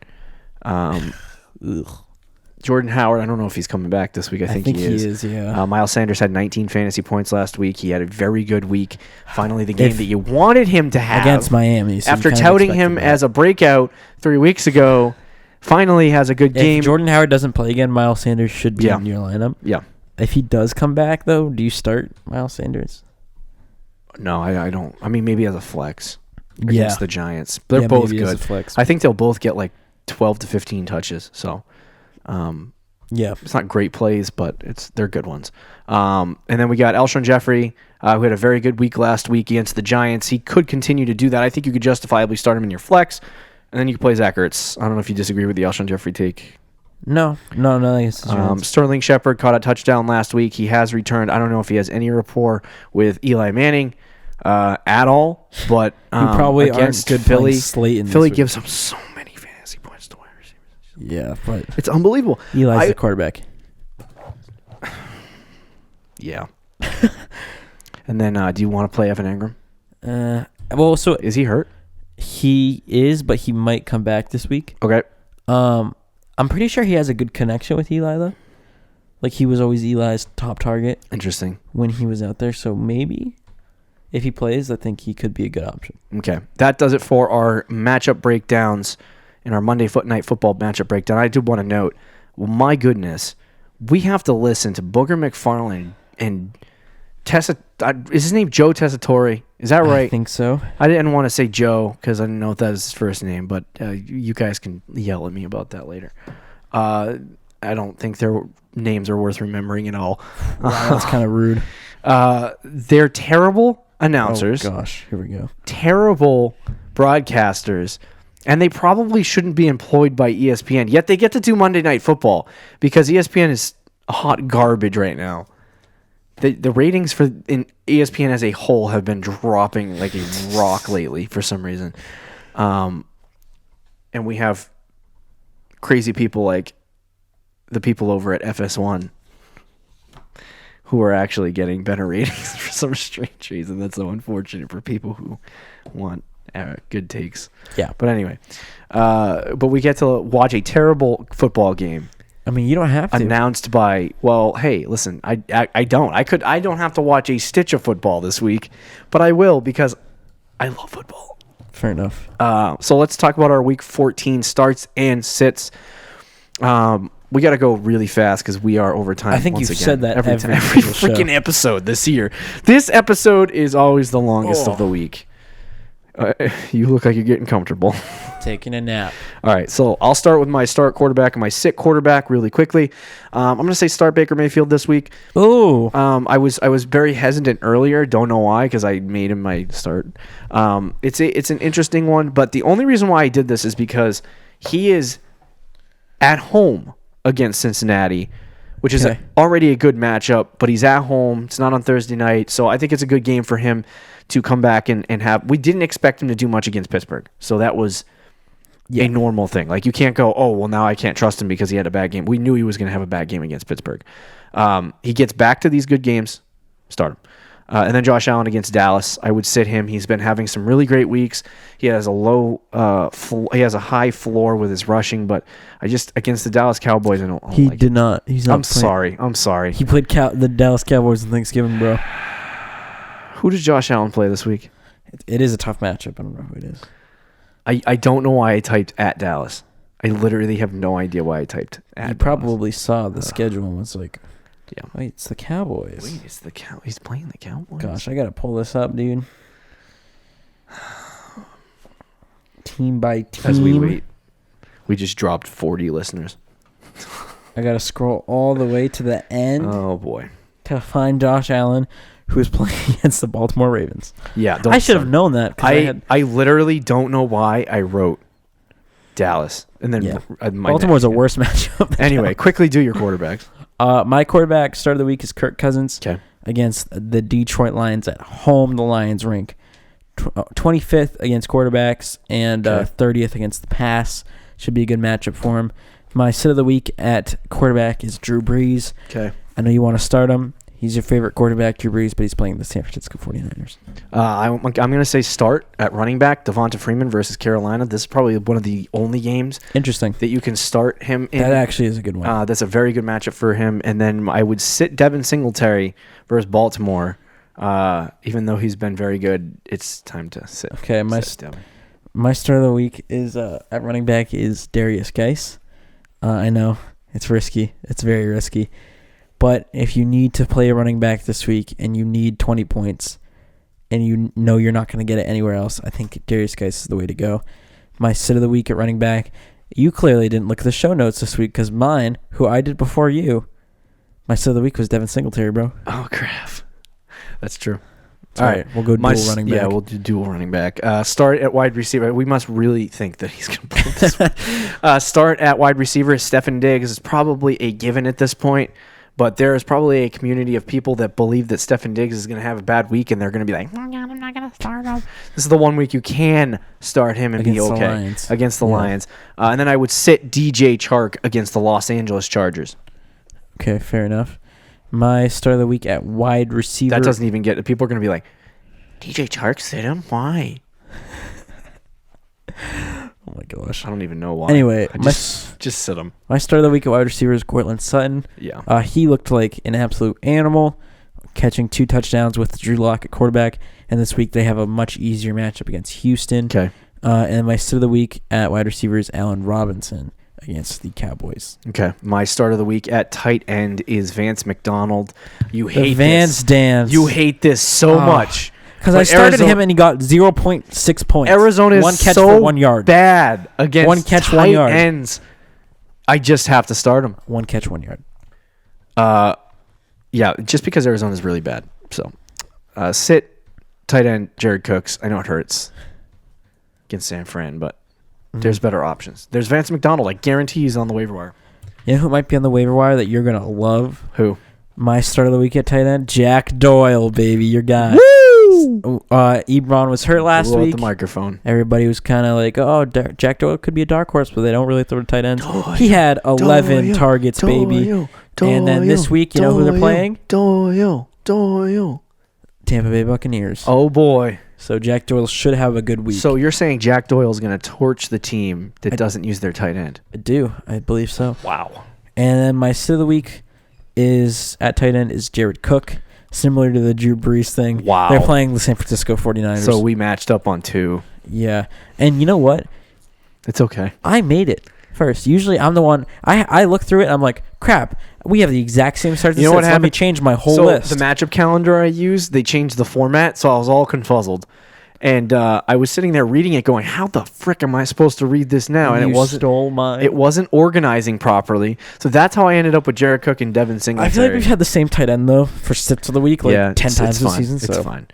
Jordan Howard, I don't know if he's coming back this week. I think he is. Yeah. Miles Sanders had 19 fantasy points last week. He had a very good week. Finally, the game that you wanted him to have. Against Miami. So after touting him as a breakout 3 weeks ago, finally has a good game. If Jordan Howard doesn't play again, Miles Sanders should be in your lineup. Yeah. If he does come back, though, do you start Miles Sanders? No, I don't. I mean, maybe as a flex against the Giants. They're both good. Flex. I think they'll both get like 12 to 15 touches. So, it's not great plays, but they're good ones. And then we got Alshon Jeffrey, who had a very good week last week against the Giants. He could continue to do that. I think you could justifiably start him in your flex, and then you can play Zach Ertz. I don't know if you disagree with the Alshon Jeffrey take. No. Sterling Shepard caught a touchdown last week. He has returned. I don't know if he has any rapport with Eli Manning at all, but probably against good Philly, Philly gives him so many fantasy points to wide receivers. Yeah, but it's unbelievable. Eli's the quarterback. Yeah. And then, do you want to play Evan Engram? So is he hurt? He is, but he might come back this week. Okay. I'm pretty sure he has a good connection with Eli, though. Like, he was always Eli's top target. Interesting. When he was out there. So maybe if he plays, I think he could be a good option. Okay. That does it for our matchup breakdowns in our Monday Night Football matchup breakdown. I do want to note, well, my goodness, we have to listen to Booger McFarland and Tessa. Is his name Joe Tessitore? Is that right? I think so. I didn't want to say Joe because I didn't know if that was his first name, but you guys can yell at me about that later. I don't think their names are worth remembering at all. Wow, that's kind of rude. They're terrible announcers. Oh, gosh. Here we go. Terrible broadcasters. And they probably shouldn't be employed by ESPN. Yet they get to do Monday Night Football because ESPN is hot garbage right now. The ratings for in ESPN as a whole have been dropping like a rock lately for some reason. And we have crazy people like the people over at FS1 who are actually getting better ratings for some strange reason. That's so unfortunate for people who want good takes. Yeah. But anyway, but we get to watch a terrible football game. I mean, you don't have to. Announced by, well, hey, listen, I don't have to watch a stitch of football this week, but I will because I love football. Fair enough. So let's talk about our Week 14 starts and sits. We got to go really fast because we are over time. I think you've said that every freaking episode this year. This episode is always the longest of the week. You look like you're getting comfortable. Taking a nap. All right, so I'll start with my start quarterback and my sit quarterback really quickly. I'm going to say start Baker Mayfield this week. Oh. I was very hesitant earlier. Don't know why, because I made him my start. It's an interesting one, but the only reason why I did this is because he is at home against Cincinnati, which is already a good matchup, but he's at home. It's not on Thursday night, so I think it's a good game for him to come back and have. We didn't expect him to do much against Pittsburgh, so that was a normal thing. Like, you can't go, oh, well, now I can't trust him because he had a bad game. We knew he was going to have a bad game against Pittsburgh. He gets back to these good games, start him. And then Josh Allen against Dallas, I would sit him. He's been having some really great weeks. He has a he has a high floor with his rushing, but I just against the Dallas Cowboys, I don't like did not. He's not. I'm sorry. He played the Dallas Cowboys on Thanksgiving, bro. Who does Josh Allen play this week? It is a tough matchup. I don't know who it is. I don't know why I typed at Dallas. I literally have no idea why I typed at. You probably saw the schedule and was like, yeah. Wait, it's the Cowboys. Wait, he's playing the Cowboys? Gosh, I got to pull this up, dude. Team by team. As we wait, we just dropped 40 listeners. I got to scroll all the way to the end. Oh, boy. To find Josh Allen, who is playing against the Baltimore Ravens. Yeah, I should have known that. I literally don't know why I wrote Dallas. And then Baltimore's a worse matchup. Anyway, quickly do your quarterbacks. My quarterback start of the week is Kirk Cousins against the Detroit Lions at home. The Lions rank 25th against quarterbacks and 30th against the pass. Should be a good matchup for him. My sit of the week at quarterback is Drew Brees. Okay. I know you want to start him. He's your favorite quarterback, Drew Brees, but he's playing the San Francisco 49ers. I'm going to say start at running back, Devonta Freeman versus Carolina. This is probably one of the only games Interesting. that you can start him in. That actually is a good one. That's a very good matchup for him. And then I would sit Devin Singletary versus Baltimore. Even though he's been very good, it's time to sit. Okay, my start of the week is at running back is Darius Geis. I know it's risky. It's very risky. But if you need to play a running back this week and you need 20 points and you know you're not going to get it anywhere else, I think Darius Geis is the way to go. My sit of the week at running back, you clearly didn't look at the show notes this week because mine, who I did before you, my sit of the week was Devin Singletary, bro. Oh, crap. That's true. All right, we'll go dual running back. Yeah, we'll do dual running back. Start at wide receiver. We must really think that he's going to pull this one. Start at wide receiver. Stefan Diggs is probably a given at this point, but there is probably a community of people that believe that Stefan Diggs is going to have a bad week, and they're going to be like, I'm not going to start him. This is the one week you can start him and be okay against the Lions. And then I would sit DJ Chark against the Los Angeles Chargers. Okay, fair enough. My start of the week at wide receiver. That doesn't even get it. People are going to be like, DJ Chark, sit him? Why? Oh my gosh. I don't even know why. Anyway, just sit him. My start of the week at wide receiver is Courtland Sutton. Yeah. He looked like an absolute animal, catching 2 touchdowns with Drew Lock at quarterback. And this week they have a much easier matchup against Houston. Okay. And my start of the week at wide receiver is Allen Robinson against the Cowboys. Okay. My start of the week at tight end is Vance McDonald. You hate Vance this. dance. You hate this so much. Because I started him and he got 0.6 points. Arizona is 1 catch so for 1 yard. bad against 1 catch, tight 1 yard. ends. I just have to start him. 1 catch, 1 yard. Yeah, just because Arizona is really bad. So, sit tight end Jared Cooks. I know it hurts against San Fran, but there's better options. There's Vance McDonald. I guarantee he's on the waiver wire. You know who might be on the waiver wire that you're going to love? Who? My start of the week at tight end, Jack Doyle, baby, your guy. Woo! Ebron was hurt last Blow out week. the microphone. Everybody was kind of like, oh, Jack Doyle could be a dark horse, but they don't really throw to tight ends. He had 11 targets, baby. And then this week, you know who they're playing? Doyle. Tampa Bay Buccaneers. Oh, boy. So Jack Doyle should have a good week. So you're saying Jack Doyle is going to torch the team that doesn't use their tight end? I believe so. Wow. And then my sit of the week is at tight end is Jared Cook. Similar to the Drew Brees thing. Wow. They're playing the San Francisco 49ers. So we matched up on 2. Yeah. And you know what? It's okay. I made it first. Usually I'm the one. I look through it and I'm like, crap, we have the exact same starts. You know what happened? Let me change my whole list. So the matchup calendar I used, they changed the format, so I was all confuzzled. And I was sitting there reading it going, how the frick am I supposed to read this now? And you stole mine. It wasn't organizing properly. So that's how I ended up with Jared Cook and Devin Singletary. I feel like we've had the same tight end, though, for sits of the week, 10 times this season. It's fine.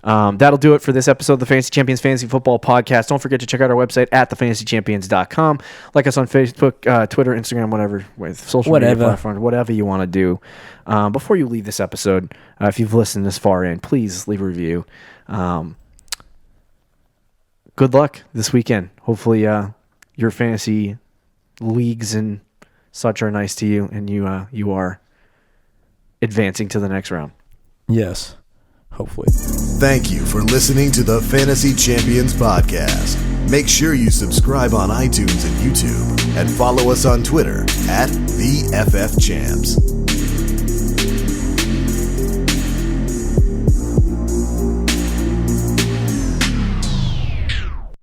That'll do it for this episode of the Fantasy Champions Fantasy Football Podcast. Don't forget to check out our website at thefantasychampions.com. Like us on Facebook, Twitter, Instagram, whatever, with social media platforms, whatever you want to do. Before you leave this episode, if you've listened this far in, please leave a review. Good luck this weekend. Hopefully your fantasy leagues and such are nice to you, and you are advancing to the next round. Yes. Hopefully. Thank you for listening to the Fantasy Champions Podcast. Make sure you subscribe on iTunes and YouTube, and follow us on Twitter at TheFFChamps.